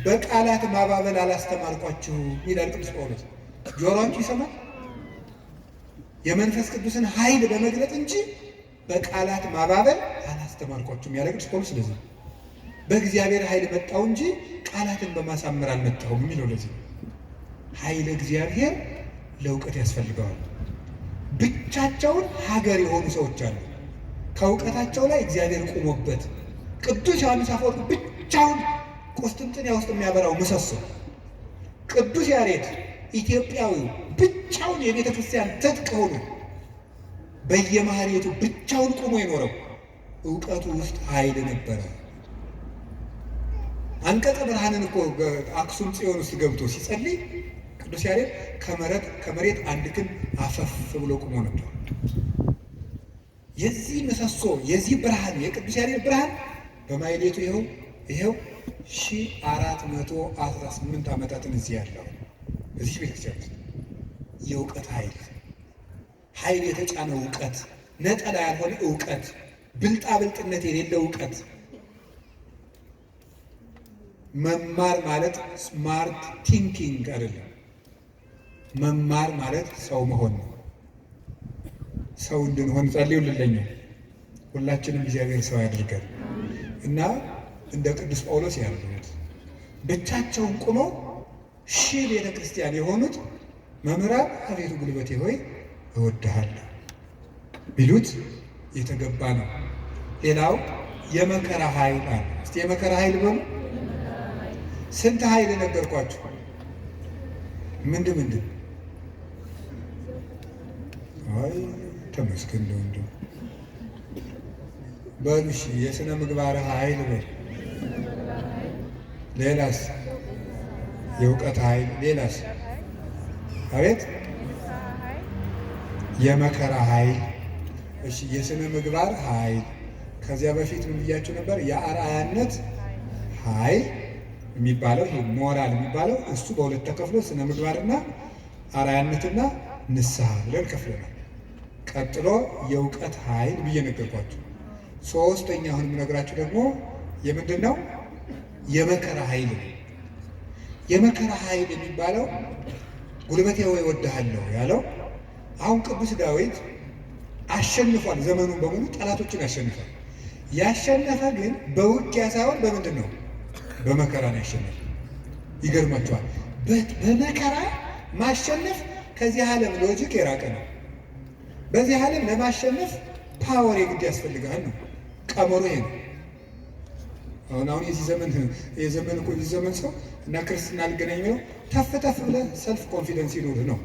በቃላት ማባበል አላስተማርኳችሁ ይላል ቅዱስ ጳውሎስ። ጆሮአችሁ ይሰማል? የመንፈስ ቅዱስን ኃይል በመግለጥ እንጂ በቃላት ማባበል አላስተማርኳችሁም ያለ ቅዱስ ጳውሎስ። ስለዚህ በእግዚአብሔር ኃይል መጣው እንጂ ቃላትን በማሳመር አልመጣሁም የሚለው ለዚህ ኃይለ እግዚአብሔር ለእውቀት ያስፈልገዋል። ብቻቸውን ሀገር የሆኑ ሰዎች አሉ፣ ከእውቀታቸው ላይ እግዚአብሔር ቆሞበት። ቅዱስ ዮሐንስ አፈወርቅ ብቻውን ቁስጥንጥንያ ውስጥ የሚያበራው ምሰሶ፣ ቅዱስ ያሬድ ኢትዮጵያዊው ብቻውን የቤተ ክርስቲያን ትጥቅ ሆኖ በየማህሌቱ ብቻውን ቆሞ የኖረው እውቀቱ ውስጥ ኃይል ነበረ። አንቀጸ ብርሃንን እኮ አክሱም ጽዮን ውስጥ ገብቶ ሲጸልይ ቅዱስ ያሬድ ከመሬት አንድ ክንድ አፈፍ ብሎ ቆሞ ነበር። የዚህ ምሰሶ የዚህ ብርሃን የቅዱስ ያሬድ ብርሃን በማህሌቱ ይኸው 1418 ዓመታትን እዚህ ያለው እዚህ ቤተክርስቲያን ውስጥ የእውቀት ኃይል የተጫነ እውቀት፣ ነጠላ ያልሆነ እውቀት፣ ብልጣብልጥነት የሌለው እውቀት። መማር ማለት ስማርት ቲንኪንግ አይደለም። መማር ማለት ሰው መሆን ነው። ሰው እንድንሆን ጸልዩልኝ። ሁላችንም እግዚአብሔር ሰው ያድርገን እና እንደ ቅዱስ ጳውሎስ ያሉት ብቻቸውን ቁመው ሺህ ቤተ ክርስቲያን የሆኑት መምህራን አቤቱ ጉልበቴ ሆይ እወድሃለሁ ቢሉት የተገባ ነው። ሌላው የመከራ ኃይል አለ። እስቲ የመከራ ኃይል በሉ። ስንት ኃይል ነገርኳችሁ? ምንድን አይ ተመስገን ነው እንዴ በልሽ የሥነ ምግባር ኃይል በል። ሌላስ? የእውቀት ኃይል። ሌላስ? አቤት የመከራ ኃይል። እሺ የሥነ ምግባር ኃይል። ከዚያ በፊት ምን ብያችሁ ነበር? የአርአያነት ኃይል የሚባለው ይሄ ሞራል የሚባለው እሱ በሁለት ተከፍሎ ስነ ምግባርና አርአያነትና ንስሐ ብለን ከፍለናል። ቀጥሎ የእውቀት ኃይል ብዬ ነገርኳችሁ። ሶስተኛ አሁን የምነግራችሁ ደግሞ የምንድን ነው? የመከራ ኃይል። የመከራ ኃይል የሚባለው ጉልበቴ ሆይ እወድሃለሁ ያለው አሁን ቅዱስ ዳዊት አሸንፏል። ዘመኑን በሙሉ ጠላቶችን ያሸንፋል። ያሸነፈ ግን በውጊያ ሳይሆን በምንድን ነው? በመከራ ነው ያሸነፈ። ይገርማችኋል። በመከራ ማሸነፍ ከዚህ ዓለም ሎጂክ የራቀ ነው። በዚህ ዓለም ለማሸነፍ ፓወር የግድ ያስፈልጋል ነው ቀመሩ። ይሄ ነው አሁን የዚህ ዘመን ሰው እና ክርስትና ልገናኝ ነው ተፍ ብለህ ሰልፍ ኮንፊደንስ ይኖርህ ነው።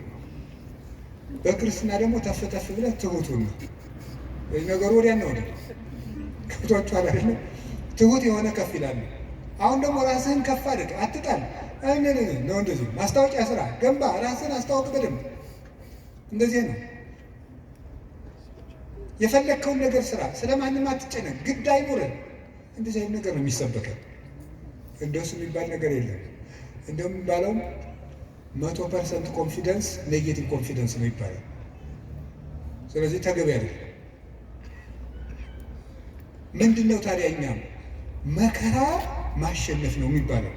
በክርስትና ደግሞ ተፍ ብለህ ትሁቱን ነው ነገሩ። ወዲያ ነው ከብቷችኋል አይደለም? ትሁት የሆነ ከፍ ይላል። አሁን ደግሞ ራስህን ከፍ አድርግ፣ አትጣል ነው። እንደዚህ ማስታወቂያ ስራ ገንባ፣ ራስህን አስታወቅ በደንብ። እንደዚህ ነው። የፈለግከውን ነገር ስራ፣ ስለማንም አትጨነቅ፣ ግድ አይኖርህ። እንደዚህ አይነት ነገር ነው የሚሰበከው። እንደሱ የሚባል ነገር የለም። እንደሚባለው 100% ኮንፊደንስ ኔጌቲቭ ኮንፊደንስ ነው ይባላል። ስለዚህ ተገቢ አይደለም። ምንድን ነው ታዲያ? እኛም መከራ ማሸነፍ ነው የሚባለው።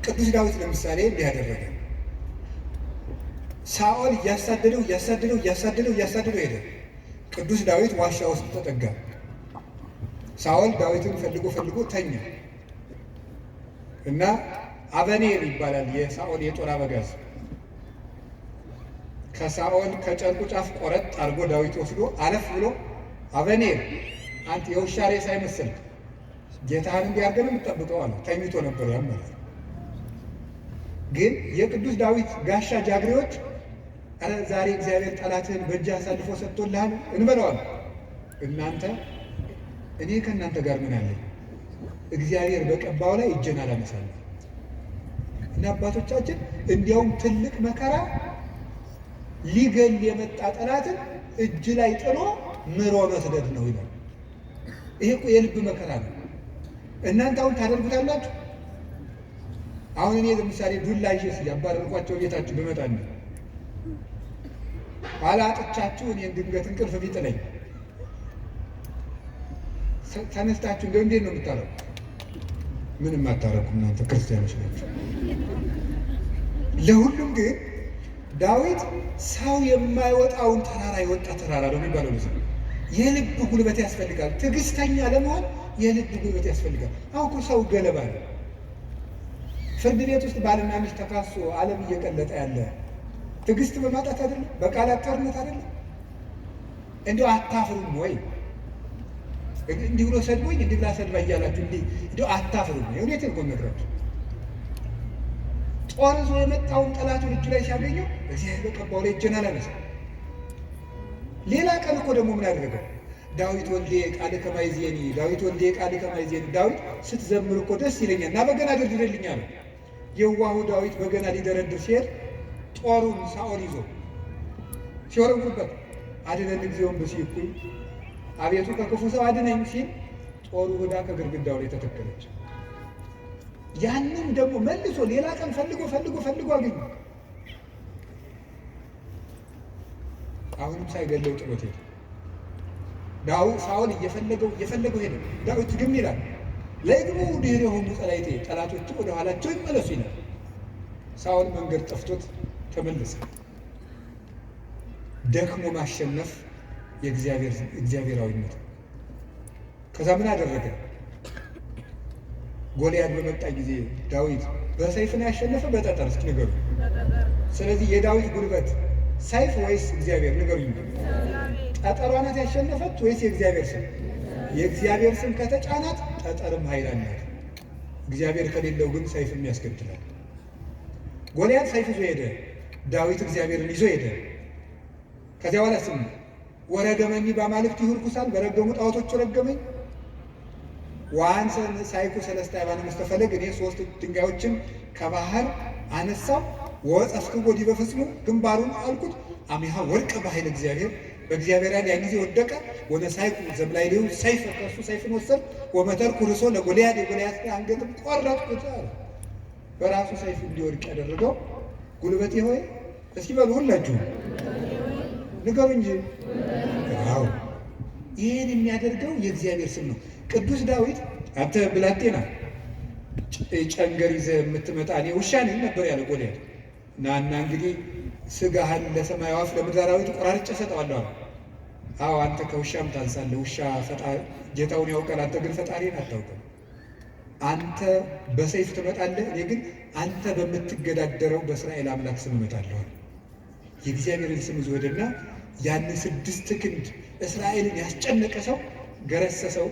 ቅዱስ ዳዊት ለምሳሌ እንዲህ ያደረገ፣ ሳኦል እያሳደደው ሄደ። ቅዱስ ዳዊት ዋሻ ውስጥ ተጠጋ። ሳኦል ዳዊትን ፈልጎ ተኛ እና አበኔር ይባላል የሳኦል የጦር አበጋዝ። ከሳኦል ከጨርቁ ጫፍ ቆረጥ አድርጎ ዳዊት ወስዶ አለፍ ብሎ አበኔር አንተ የውሻ ሬሳ አይመስልም ጌታህን እንዲያርገን የምትጠብቀው አለ። ተኝቶ ነበር ያመለ። ግን የቅዱስ ዳዊት ጋሻ ጃግሬዎች አረ ዛሬ እግዚአብሔር ጠላትህን በእጅህ አሳልፎ ሰጥቶልሃል እንበለዋል። እናንተ እኔ ከእናንተ ጋር ምን አለኝ? እግዚአብሔር በቀባው ላይ እጄን አላነሳለሁ። እና አባቶቻችን እንዲያውም ትልቅ መከራ ሊገል የመጣ ጠላትን እጅ ላይ ጥሎ ምሮ መስደድ ነው ይላል። ይሄ እኮ የልብ መከራ ነው። እናንተ አሁን ታደርጉታላችሁ? አሁን እኔ ለምሳሌ ዱላ ይዤ ያባረርኳቸው ቤታችሁ በመጣን አላጥቻችሁ እኔን ድንገት እንቅልፍ ቢጥለኝ ተነስታችሁ እንዴት ነው የምታረጉ? ምንም አታረጉም እናንተ ክርስቲያኖች ናቸው። ለሁሉም ግን ዳዊት ሰው የማይወጣውን ተራራ የወጣ ተራራ ነው የሚባለው። ለዚህ የልብ ጉልበት ያስፈልጋል። ትዕግስተኛ ለመሆን የልብ ጉልበት ያስፈልጋል። አውቁ ሰው ገለባ ነው። ፍርድ ቤት ውስጥ ባልና ሚስት ተካሶ ዓለም እየቀለጠ ያለ ትዕግስት በማጣት አይደለም፣ በቃላት ጦርነት አይደለም። እንዲሁ አታፍሩም ወይ? እንዲህ ብሎ ሰድቦኝ እንዲህ ብላ ሰድባ እያላችሁ እንዲሁ አታፍሩም? እውነቴን እኮ የምነግራችሁ። ጦር ይዞ የመጣውን ጠላቱን እጁ ላይ ሲያገኘው እዚህ በቀባው ላይ እጄን አላነሳም። ሌላ ቀን እኮ ደግሞ ምን አደረገው? ዳዊት ወልዴ ቃል ከማይዜኒ ዳዊት ወልዴ ቃል ከማይዜኒ ዳዊት ስትዘምር እኮ ደስ ይለኛል እና በገና ደርድረልኝ አለ። የዋሁ ዳዊት በገና ሊደረድር ሲሄድ ጦሩን ሳኦል ይዞ ሲወረውርበት አድነን እግዚኦን ብእሲኩኝ አቤቱ ከክፉ ሰው አድነኝ ሲል ጦሩ ወዳ ከግድግዳው ላይ ተተከለች። ያንን ደግሞ መልሶ ሌላ ቀን ፈልጎ አገኘ። አሁንም ሳይገለው ጥሎት ሄደ። ዳዊት ሳኦል እየፈለገው ሄደ። ዳዊት ግን ይላል ለእግሙ ድኅረ የሆኑ ጸላይቴ ጠላቶቹ ወደ ኋላቸው ይመለሱ ይላል። ሳኦል መንገድ ጠፍቶት ተመለሰ። ደክሞ ማሸነፍ የእግዚአብሔራዊነት። ከዛ ምን አደረገ? ጎልያድ በመጣ ጊዜ ዳዊት በሰይፍ ነው ያሸነፈ በጠጠር? እስኪ ንገሩ። ስለዚህ የዳዊት ጉልበት ሰይፍ ወይስ እግዚአብሔር? ንገሩኝ። ጠጠሯ ናት ያሸነፈች ወይስ የእግዚአብሔር ስም? የእግዚአብሔር ስም ከተጫናት ጠጠርም ኃይል አላት። እግዚአብሔር ከሌለው ግን ሰይፍም ያስገድላል። ጎልያድ ሰይፍ ይዞ ሄደ፣ ዳዊት እግዚአብሔርን ይዞ ሄደ። ከዚያ በኋላ ስም ወረገመኒ በአማልክት ይሁርኩሳል፣ በረገሙ ጣዖቶቹ ረገመኝ። ወአንሰ ሳይኩ ሰለስተ አእባነ ውስተ ፈለግ፣ እኔ 3 ድንጋዮችን ከባህር አነሳው። ወጸፍክዎ ዲበ ፍጽሙ፣ ግንባሩን አልኩት። አሚሃ ወድቀ በኃይለ እግዚአብሔር፣ በእግዚአብሔር ያን ጊዜ ወደቀ። ወነሳይኩ ዘእምላዕሌሁ ሰይፈ፣ ከእሱ ሰይፍን ወሰድኩ። ወመተርኩ ርዕሶ ለጎልያድ፣ የጎልያድ አንገትም ቆረጥኩት አለ። በራሱ ሰይፍ እንዲወድቅ ያደረገው ጉልበቴ ሆይ እስኪ በሉ ሁላችሁ ንገሩ እንጂ። አዎ ይህን የሚያደርገው የእግዚአብሔር ስም ነው። ቅዱስ ዳዊት አንተ ብላቴና ጨንገር ይዘህ የምትመጣ እኔ ውሻ ነኝ ነበር ያለ ጎልያድ። ናና እንግዲህ ስጋህን ለሰማይ ወፍ ለምድር አራዊት ቆራርጬ እሰጠዋለሁ አለ። አዎ አንተ ከውሻም ታንሳለህ። ውሻ ጌታውን ያውቃል፣ አንተ ግን ፈጣሪን አታውቅም። አንተ በሰይፍ ትመጣለህ፣ እኔ ግን አንተ በምትገዳደረው በእስራኤል አምላክ ስም እመጣለሁ። የእግዚአብሔርን ስም ይዞ ሄደና ያን 6 ክንድ እስራኤልን ያስጨነቀ ሰው ገረሰሰው።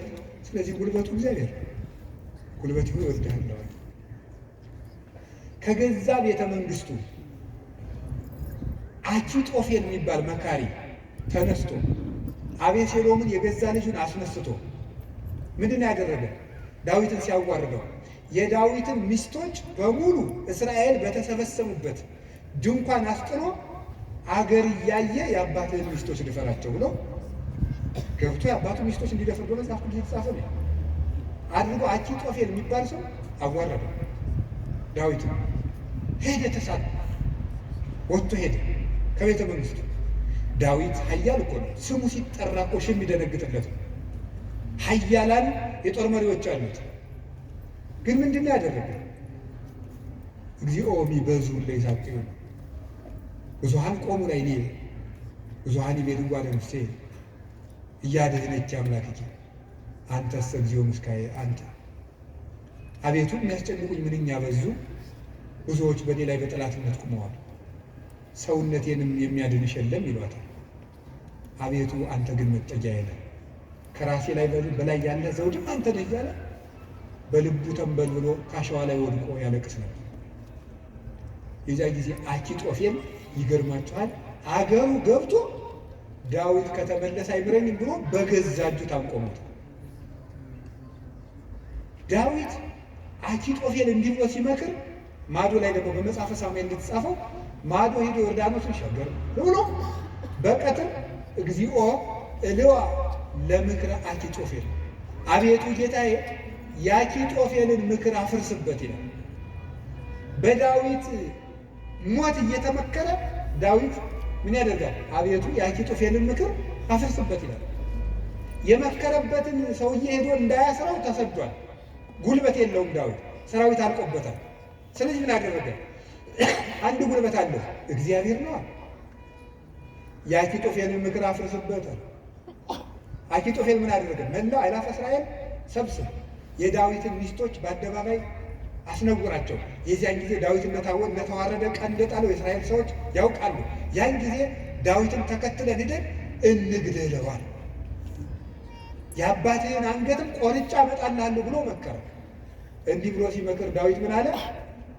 ስለዚህ ጉልበቱ እግዚአብሔር ጉልበቱ ይወርዳል። ከገዛ ቤተ መንግስቱ አኪጦፌል የሚባል መካሪ ተነስቶ አቤሴሎምን የገዛ ልጁን አስነስቶ ምንድን ያደረገ? ዳዊትን ሲያዋርደው የዳዊትን ሚስቶች በሙሉ እስራኤል በተሰበሰቡበት ድንኳን አስጥሎ አገር እያየ የአባትህን ሚስቶች ድፈራቸው ብሎ ገብቶ የአባቱ ሚስቶች እንዲደፍር በመጽሐፍ ቅዱስ የተጻፈ ነው አድርጎ አኪጦፌል የሚባል ሰው አዋረደ። ዳዊት ሄደ፣ ተሳለ፣ ወጥቶ ሄደ ከቤተ መንግስቱ። ዳዊት ኃያል እኮ ነው። ስሙ ሲጠራ እኮ ሺህ የሚደነግጥለት ነው። ኃያላን የጦር መሪዎች አሉት። ግን ምንድን ነው ያደረገ? እግዚኦ ሚበዙ ለይሳቅዩ ብዙሃን ቆሙ ላይ ኔ ብዙሃን ይቤልዋ ለነፍሴ እያድኅነች አምላክኪ አንተስ እግዚኦ ምስካየ አንተ። አቤቱ የሚያስጨንቁኝ ምንኛ በዙ፣ ብዙዎች በእኔ ላይ በጠላትነት ቆመዋል። ሰውነቴንም የሚያድንሽ የለም ይሏታል። አቤቱ አንተ ግን መጠጊያዬ ነህ፣ ከራሴ ላይ በላይ ያለ ዘውድም አንተ ነህ እያለ በልቡ ተንበልብሎ ካሸዋ ላይ ወድቆ ያለቅስ ነበር። የዚያ ጊዜ አኪጦፌል ይገርማችኋል፣ አገሩ ገብቶ ዳዊት ከተመለሰ አይምረኝም ብሎ በገዛ እጁ ታንቆ ሞተ። ዳዊት አኪጦፌል እንዲህ ብሎ ሲመክር ማዶ ላይ ደግሞ በመጽሐፈ ሳሙኤል እንደተጻፈው ማዶ ሄዶ ዮርዳኖስን ሻገር ብሎ በቀትር እግዚኦ እልዋ ለምክረ አኪጦፌል፣ አቤቱ ጌታዬ የአኪጦፌልን ምክር አፍርስበት ይላል። በዳዊት ሞት እየተመከረ ዳዊት ምን ያደርጋል? አቤቱ የአኪጦፌልን ምክር አፍርስበት ይላል። የመከረበትን ሰውዬ ሄዶ እንዳያስረው ተሰዷል። ጉልበት የለውም ዳዊት፣ ሰራዊት አልቆበታል። ስለዚህ ምን አደረገ? አንድ ጉልበት አለው፣ እግዚአብሔር ነው። የአኪጦፌልን ምክር አፍርስበታል። አኪጦፌል ምን አደረገ? መላው አእላፈ እስራኤል ሰብስብ፣ የዳዊትን ሚስቶች በአደባባይ አስነውራቸው። የዚያን ጊዜ ዳዊት እንደተዋረደ ቀን እንደጣለው የእስራኤል ሰዎች ያውቃሉ። ያን ጊዜ ዳዊትን ተከትለን ሂደን እንግደለዋል፣ የአባትህን አንገትም ቆርጬ አመጣልሃለሁ ብሎ መከረ። እንዲህ ብሎ ሲመክር ዳዊት ምን አለ?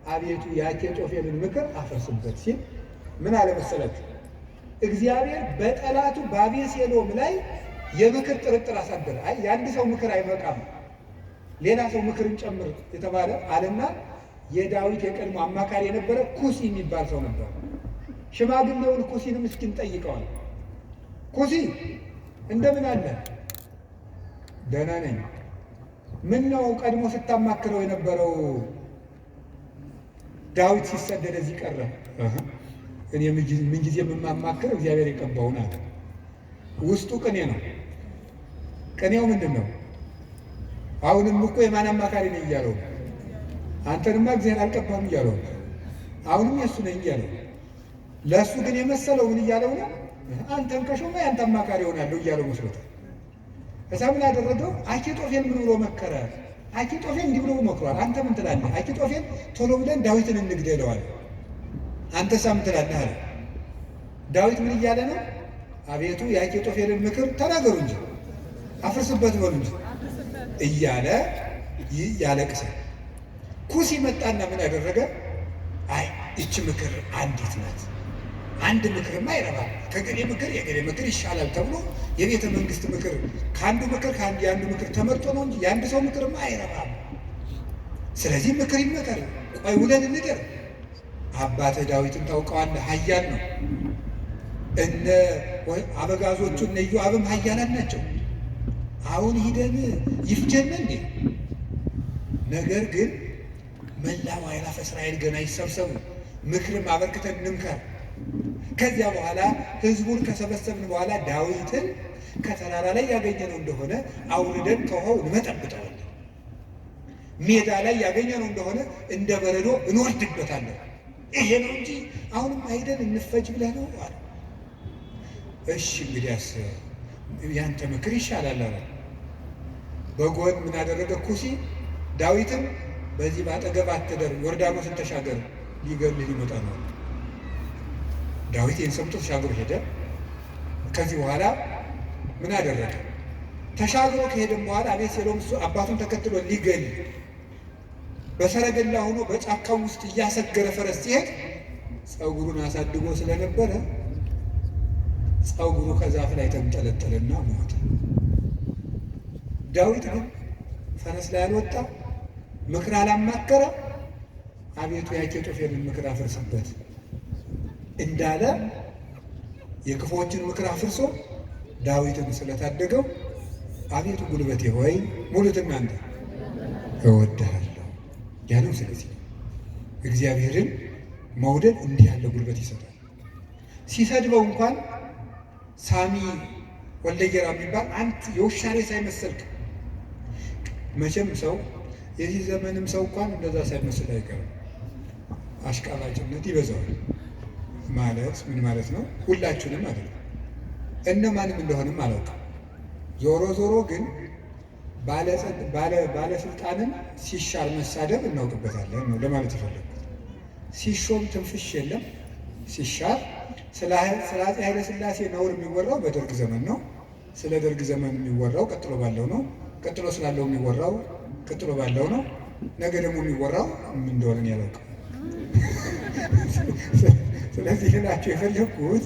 አቤቱ የአኪጦፌልን ምክር አፍርስበት ሲል ምን አለ መሰላችሁ? እግዚአብሔር በጠላቱ በአቤሴሎም ላይ የምክር ጥርጥር አሳደረ። አይ የአንድ ሰው ምክር አይበቃም፣ ሌላ ሰው ምክርን ጨምር የተባለ አለና የዳዊት የቀድሞ አማካሪ የነበረ ኩሲ የሚባል ሰው ነበር። ሽማግሌውን ኩሲንም እስኪን ጠይቀዋል። ኩሲ እንደምን አለ? ደህና ነኝ። ምን ነው ቀድሞ ስታማክረው የነበረው ዳዊት ሲሰደድ እዚህ ቀረ? እኔ ምንጊዜ የማማክር እግዚአብሔር የቀባውን አለ። ውስጡ ቅኔ ነው። ቅኔው ምንድን ነው? አሁንም እኮ የማን አማካሪ ነኝ እያለው፣ አንተንማ እግዚአብሔር አልቀባም እያለው፣ አሁንም የእሱ ነኝ እያለው፣ ለእሱ ግን የመሰለው ምን እያለው ነው? አንተን ከሾመ የአንተ አማካሪ ሆናለሁ እያለው መስሎታል። እዛ ምን ያደረገው? አኪጦፌል ምን ብሎ መከረ? አኪጦፌል እንዲህ ብሎ መክሯል። አንተ ምን ትላለህ? አኪጦፌል ቶሎ ብለን ዳዊትን እንግደለዋል፣ አንተሳ ምን ትላለህ አለ። ዳዊት ምን እያለ ነው? አቤቱ የአኪጦፌልን ምክር ተናገሩ እንጂ አፍርስበት በሉ እንጂ እያለ ያለቅሳል። ኩሲ መጣና ምን ያደረገ? አይ ይቺ ምክር አንዲት ናት፣ አንድ ምክርማ አይረባም፣ ከገሌ ምክር የገሌ ምክር ይሻላል ተብሎ የቤተ መንግስት ምክር ከአንዱ ምክር የአንዱ ምክር ተመርጦ ነው እንጂ የአንድ ሰው ምክርማ አይረባም። ስለዚህ ምክር ይመከር፣ ቆይ ውለን እንደር። አባትህ ዳዊትን ታውቀዋለህ፣ ኃያል ነው። እነ አበጋዞቹ እነ ኢዮአብም ኃያላን ናቸው። አሁን ሂደን ይፍጀን እንዴ? ነገር ግን መላው አእላፈ እስራኤል ገና ይሰብሰቡ፣ ምክርም አበርክተን እንምከር። ከዚያ በኋላ ህዝቡን ከሰበሰብን በኋላ ዳዊትን ከተራራ ላይ ያገኘነው እንደሆነ አውርደን ከውሃው እንመጠብጠዋለን፣ ሜዳ ላይ ያገኘነው እንደሆነ እንደ በረዶ እንወርድበታለን። ይሄ ነው እንጂ አሁንም አይደን እንፈጅ ብለህ ነው አለ። እሺ እንግዲያስ ያንተ ምክር ይሻላል አለ። በጎን ምን አደረገ ኩሲ? ዳዊትን በዚህ ባጠገብ አትደር፣ ዮርዳኖስን ተሻገር፣ ሊገልህ ሊመጣ ነው። ዳዊት ይህን ሰምቶ ተሻግሮ ሄደ። ከዚህ በኋላ ምን አደረገ? ተሻግሮ ከሄደም በኋላ አቤሴሎም አባቱን ተከትሎ ሊገል በሰረገላ ሆኖ በጫካው ውስጥ እያሰገረ ፈረስ ሲሄድ ፀጉሩን አሳድጎ ስለነበረ ፀጉሩ ከዛፍ ላይ ተንጠለጠለና ሞተ። ዳዊት ግን ፈረስ ላይ አልወጣ፣ ምክር አላማከረ። አቤቱ የአኪጦፌልን ምክር አፍርስበት እንዳለ የክፉዎችን ምክር አፍርሶ ዳዊትን ስለታደገው አቤቱ ጉልበቴ ሆይ ሙሉት እናንተ እወድሃለሁ ያለው። ስለዚህ እግዚአብሔርን መውደድ እንዲህ ያለ ጉልበት ይሰጣል። ሲሰድበው እንኳን ሳሚ ወልደየራ የሚባል አንተ የውሻ ሬሳ ሳይመሰልክ። መቼም ሰው የዚህ ዘመንም ሰው እንኳን እንደዛ ሳይመስል አይቀርም። አሽቃባጭነት ይበዛዋል። ማለት ምን ማለት ነው? ሁላችንም አይደለም፣ እነማንም እንደሆነም አላውቅም። ዞሮ ዞሮ ግን ባለስልጣንን ሲሻር መሳደብ እናውቅበታለን ነው ለማለት የፈለጉት። ሲሾም ትንፍሽ የለም፣ ሲሻር ስለ አፄ ኃይለ ሥላሴ ነውር የሚወራው በደርግ ዘመን ነው። ስለ ደርግ ዘመን የሚወራው ቀጥሎ ባለው ነው። ቀጥሎ ስላለው የሚወራው ቀጥሎ ባለው ነው። ነገ ደግሞ የሚወራው ምን እንደሆነ ያላውቅም። ስለዚህ ልላቸው የፈለግኩት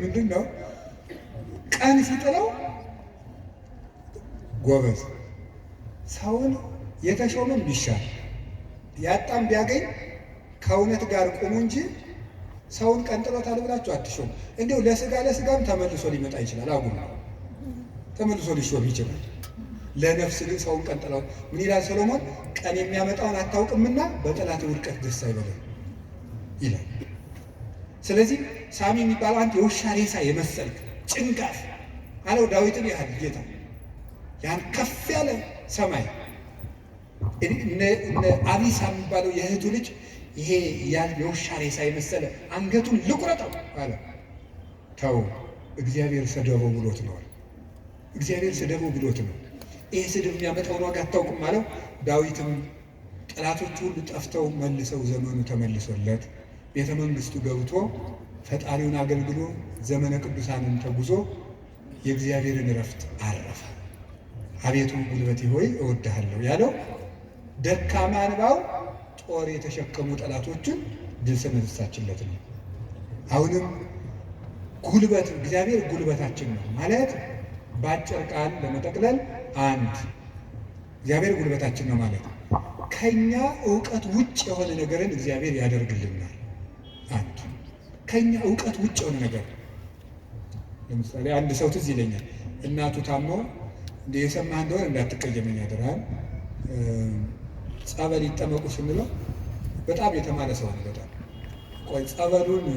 ምንድን ነው? ቀን ሲጥለው ጎበዝ ሰውን የተሾመን ቢሻል ያጣም ቢያገኝ ከእውነት ጋር ቁሙ እንጂ ሰውን ቀንጥሎታል ብላችሁ አትሾሙ። እንዲሁ ለስጋም ተመልሶ ሊመጣ ይችላል። አጉል ተመልሶ ሊሾም ይችላል። ለነፍስ ግን ሰውን ቀንጥለው ምን ይላል ሰሎሞን? ቀን የሚያመጣውን አታውቅምና በጠላት ውድቀት ደስ አይበለም ይላል። ስለዚህ ሳሚ የሚባለው አንተ የውሻ ሬሳ የመሰልክ ጭንጋፍ አለው። ዳዊትን ያህል ጌታ ያን ከፍ ያለ ሰማይ እነ አቢሳ የሚባለው የእህቱ ልጅ ይሄ የውሻ ሬሳ የመሰለ አንገቱን ልቁረጠው አለ። ተው እግዚአብሔር ስደበው ብሎት ነው። እግዚአብሔር ስደበው ብሎት ነው። ይሄ ስድብ የሚያመጣውን ዋጋ አታውቅም አለው። ዳዊትም ጠላቶቹ ሁሉ ጠፍተው መልሰው ዘመኑ ተመልሶለት ቤተ መንግስቱ ገብቶ ፈጣሪውን አገልግሎ ዘመነ ቅዱሳንን ተጉዞ የእግዚአብሔርን እረፍት አረፈ። አቤቱ ጉልበቴ ሆይ እወድሃለሁ ያለው ደካማ እንባው ጦር የተሸከሙ ጠላቶችን ድል ስለነሳችለት ነው። አሁንም ጉልበት እግዚአብሔር ጉልበታችን ነው ማለት በአጭር ቃል ለመጠቅለል አንድ እግዚአብሔር ጉልበታችን ነው ማለት ነው። ከኛ እውቀት ውጭ የሆነ ነገርን እግዚአብሔር ያደርግልናል። አንድ ከኛ እውቀት ውጭ የሆነ ነገር ለምሳሌ አንድ ሰው ትዝ ይለኛል። እናቱ ታሞ እንደ የሰማህ እንደሆነ እንዳትቀየመኝ ያደርሃል። ጸበል ይጠመቁ ስንለው በጣም የተማረ ሰው ነው። በጣም ቆይ ጸበሉን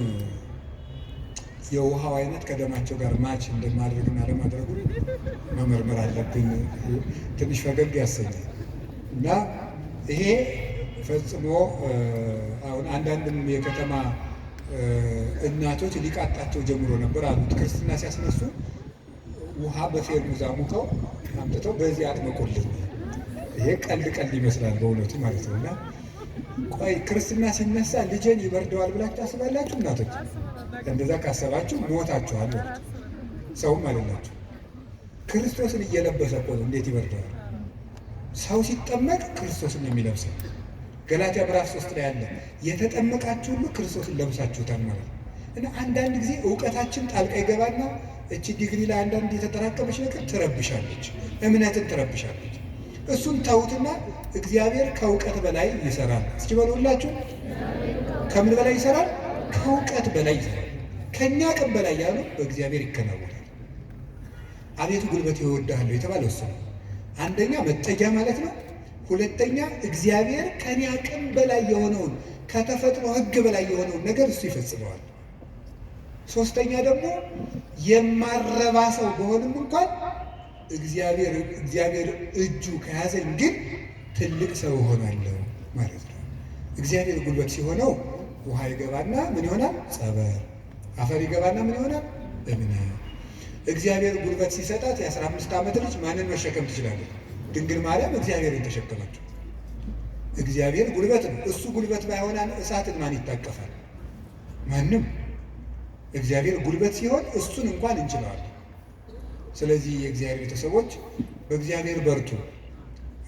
የውሃው አይነት ከደማቸው ጋር ማች እንደማድረግና ለማድረጉ መመርመር አለብን። ትንሽ ፈገግ ያሰኛል። እና ይሄ ፈጽሞ አሁን አንዳንድም የከተማ እናቶች ሊቃጣቸው ጀምሮ ነበር አሉት። ክርስትና ሲያስነሱ ውሃ በፌርሙዝ አሙቀው አምጥተው በዚህ አጥመቁልኝ። ይሄ ቀልድ ይመስላል በእውነቱ ማለት ነው። እና ቆይ ክርስትና ሲነሳ ልጄን ይበርደዋል ብላችሁ ታስባላችሁ? እናቶች እንደዛ ካሰባችሁ ሞታችኋል። ሰውም አይደላችሁ። ክርስቶስን እየለበሰ እኮ ነው። እንዴት ይበርደዋል? ሰው ሲጠመቅ ክርስቶስን ነው የሚለብሰው። ገላትያ ምዕራፍ 3 ላይ ያለ የተጠመቃችሁ ሁሉ ክርስቶስን ለብሳችሁታል ማለት ነው። እና አንዳንድ ጊዜ እውቀታችን ጣልቃ ይገባና እቺ ዲግሪ ላይ አንዳንድ የተጠራቀመች ነገር ትረብሻለች፣ እምነትን ትረብሻለች። እሱን ተውትና እግዚአብሔር ከእውቀት በላይ ይሰራል። እስኪ በሉላችሁ፣ ከምን በላይ ይሰራል? ከእውቀት በላይ ይሰራል። ከኛ ቀን በላይ ያሉ በእግዚአብሔር ይከናወናል። አቤቱ ጉልበቴ እወድሃለሁ የተባለው እሱ ነው። አንደኛ መጠጊያ ማለት ነው። ሁለተኛ እግዚአብሔር ከኔ አቅም በላይ የሆነውን ከተፈጥሮ ሕግ በላይ የሆነውን ነገር እሱ ይፈጽመዋል። ሶስተኛ ደግሞ የማረባ ሰው በሆንም እንኳን እግዚአብሔር እጁ ከያዘኝ ግን ትልቅ ሰው እሆናለሁ ማለት ነው። እግዚአብሔር ጉልበት ሲሆነው ውሃ ይገባና ምን ይሆናል? ጸበል። አፈር ይገባና ምን ይሆናል? እምነት። እግዚአብሔር ጉልበት ሲሰጣት የ15 ዓመት ልጅ ማንን መሸከም ትችላለች? ድንግል ማርያም እግዚአብሔርን ተሸከመችው። እግዚአብሔር ጉልበት ነው። እሱ ጉልበት ባይሆን እሳትን ማን ይታቀፋል? ማንም። እግዚአብሔር ጉልበት ሲሆን እሱን እንኳን እንችለዋለን። ስለዚህ የእግዚአብሔር ቤተሰቦች በእግዚአብሔር በርቱ፣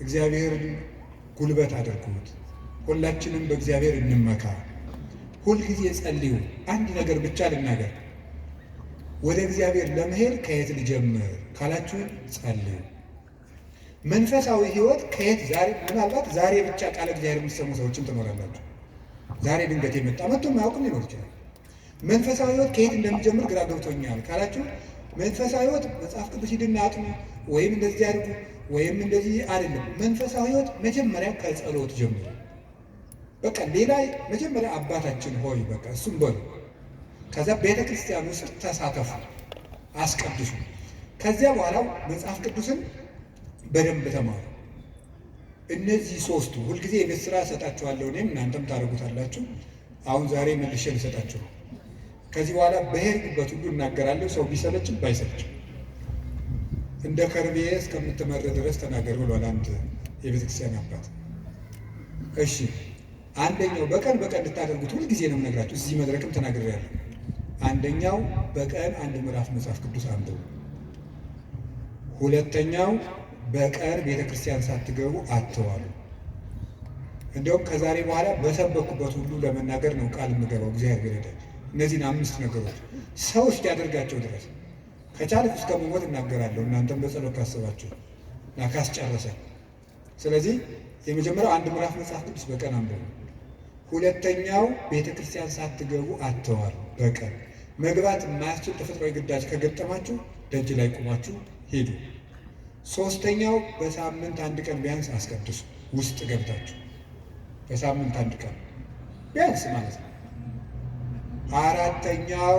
እግዚአብሔርን ጉልበት አድርጉት። ሁላችንም በእግዚአብሔር እንመካ። ሁልጊዜ ጸልዩ። አንድ ነገር ብቻ ልናገር፣ ወደ እግዚአብሔር ለመሄድ ከየት ልጀምር ካላችሁ ጸልዩ። መንፈሳዊ ሕይወት ከየት ዛሬ ምናልባት ዛሬ ብቻ ቃለ እግዚአብሔር የሚሰሙ ሰዎችን ትኖራላችሁ። ዛሬ ድንገት የመጣ መጥቶ የማያውቅም ሊኖር ይችላል። መንፈሳዊ ሕይወት ከየት እንደሚጀምር ግራ ገብቶኛል ካላችሁ መንፈሳዊ ሕይወት መጽሐፍ ቅዱስ ሂድና አጥኑ ወይም እንደዚህ አድርጉ ወይም እንደዚህ አይደለም። መንፈሳዊ ሕይወት መጀመሪያ ከጸሎት ጀምሩ። በቃ ሌላ መጀመሪያ አባታችን ሆይ በቃ እሱም በሉ። ከዛ ቤተ ክርስቲያን ውስጥ ተሳተፉ፣ አስቀድሱ። ከዚያ በኋላ መጽሐፍ ቅዱስን በደንብ ተማሩ። እነዚህ ሶስቱ ሁልጊዜ የቤት ስራ እሰጣችኋለሁ፣ እኔም እናንተም ታደርጉታላችሁ። አሁን ዛሬ መልሼ ልሰጣችሁ ነው። ከዚህ በኋላ በሄድኩበት ሁሉ እናገራለሁ፣ ሰው ቢሰለችም ባይሰለችም እንደ ከርቤ እስከምትመር ድረስ ተናገር ብሏል አንድ የቤተክርስቲያን አባት። እሺ አንደኛው በቀን ልታደርጉት ሁልጊዜ ነው የምነግራችሁ፣ እዚህ መድረክም ተናግሬያለሁ። አንደኛው በቀን አንድ ምዕራፍ መጽሐፍ ቅዱስ አንብቡ። ሁለተኛው በቀን ቤተክርስቲያን ሳትገቡ አትዋሉ። እንደውም ከዛሬ በኋላ በሰበኩበት ሁሉ ለመናገር ነው ቃል የምገባው እግዚአብሔር ይረዳል። እነዚህን 5 ነገሮች ሰው እስኪያደርጋቸው ድረስ ከቻልኩ እስከ መሞት እናገራለሁ። እናንተም በጸሎት ካሰባችሁ እና ካስጨረሰ። ስለዚህ የመጀመሪያው አንድ ምዕራፍ መጽሐፍ ቅዱስ በቀን አንብቡ። ሁለተኛው ቤተክርስቲያን ሳትገቡ አትዋሉ። በቀን መግባት የማያስችል ተፈጥሯዊ ግዳጅ ከገጠማችሁ ደጅ ላይ ቆማችሁ ሄዱ። ሶስተኛው በሳምንት አንድ ቀን ቢያንስ አስቀድሱ። ውስጥ ገብታችሁ በሳምንት አንድ ቀን ቢያንስ ማለት ነው። አራተኛው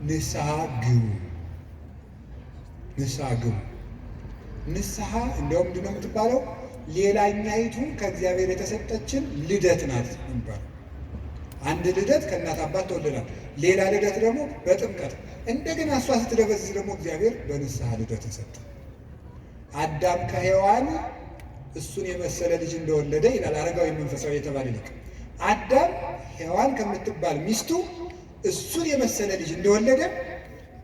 ንስሐ ግቡ። ንስሐ ግቡ። ንስሐ እንዲያውም ምንድን ነው የምትባለው? ሌላኛይቱ ከእግዚአብሔር የተሰጠችን ልደት ናት የሚባለው። አንድ ልደት ከእናት አባት ተወልደናል። ሌላ ልደት ደግሞ በጥምቀት እንደገና እሷ ስትደበዝዝ ደግሞ እግዚአብሔር በንስሐ ልደትን ሰጠ። አዳም ከሔዋን እሱን የመሰለ ልጅ እንደወለደ ይላል አረጋዊ መንፈሳዊ የተባለ ሊቅ። አዳም ሔዋን ከምትባል ሚስቱ እሱን የመሰለ ልጅ እንደወለደ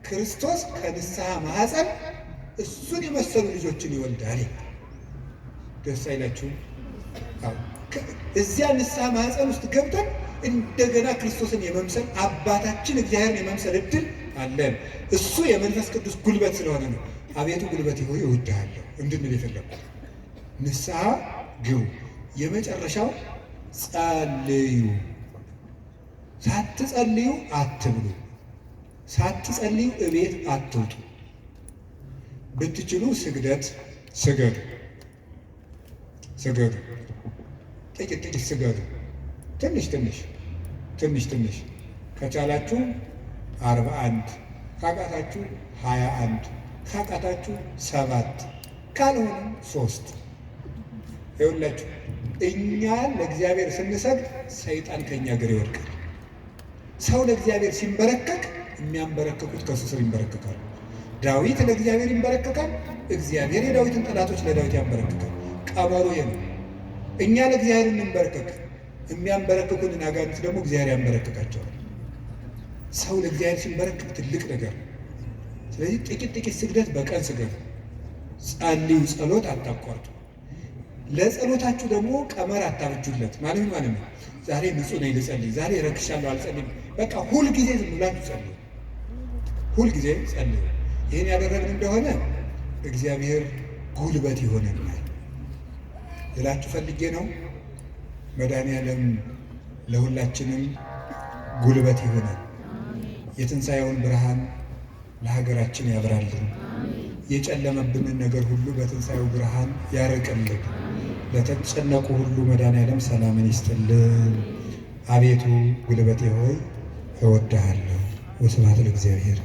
ክርስቶስ ከንስሐ ማኅፀን እሱን የመሰሉ ልጆችን ይወልዳል። ደስ አይላችሁም? እዚያ ንስሐ ማኅፀን ውስጥ ገብተን እንደገና ክርስቶስን የመምሰል አባታችን እግዚአብሔርን የመምሰል እድል አለን። እሱ የመንፈስ ቅዱስ ጉልበት ስለሆነ ነው አቤቱ ጉልበቴ ሆይ እወድሃለሁ እንድንል የፈለግኩት። ንስሐ ግቡ። የመጨረሻው ጸልዩ። ሳትጸልዩ አትብሉ፣ ሳትጸልዩ እቤት አትውጡ። ብትችሉ ስግደት ስገዱ፣ ስገዱ፣ ጥቂት ጥቂት ስገዱ። ትንሽ ትንሽ ትንሽ ትንሽ ከቻላችሁ 41 ካቃታችሁ 21 ካቃታችሁ 7 ካልሆነም 3። ይኸውላችሁ እኛ ለእግዚአብሔር ስንሰግድ ሰይጣን ከእኛ እግር ይወድቃል። ሰው ለእግዚአብሔር ሲንበረከክ የሚያንበረከኩት ከእሱ ስር ይንበረከካሉ። ዳዊት ለእግዚአብሔር ይንበረከካል፣ እግዚአብሔር የዳዊትን ጠላቶች ለዳዊት ያንበረክካል። ቀመሩ ይሄ ነው። እኛ ለእግዚአብሔር እንንበረከክ፣ የሚያንበረክኩንን አጋንንት ደግሞ እግዚአብሔር ያንበረክካቸዋል። ሰው ለእግዚአብሔር ሲንበረከክ ትልቅ ነገር ነው። ስለዚህ ጥቂት ጥቂት ስግደት በቀን ስገዱ። ጸልዩ፣ ጸሎት አታቋርጡ። ለጸሎታችሁ ደግሞ ቀመር አታብጁለት። ማለት ነው ዛሬ ንጹህ ነኝ ልጸልይ፣ ዛሬ ረክሻለሁ አልጸልይም። በቃ ሁልጊዜ ዝም ብላችሁ ጸልዩ፣ ሁልጊዜ ጸልዩ። ይህን ያደረግን እንደሆነ እግዚአብሔር ጉልበት ይሆነናል ልላችሁ ፈልጌ ነው። መድኃኔዓለም ለሁላችንም ጉልበት ይሆናል። የትንሣኤውን ብርሃን ለሀገራችን ያብራልን። የጨለመብንን ነገር ሁሉ በትንሣኤው ብርሃን ያርቅልን። ለተጨነቁ ሁሉ መድኃኔዓለም ሰላምን ይስጥልን። አቤቱ ጉልበቴ ሆይ እወድሃለሁ። ወስብሐት ለእግዚአብሔር።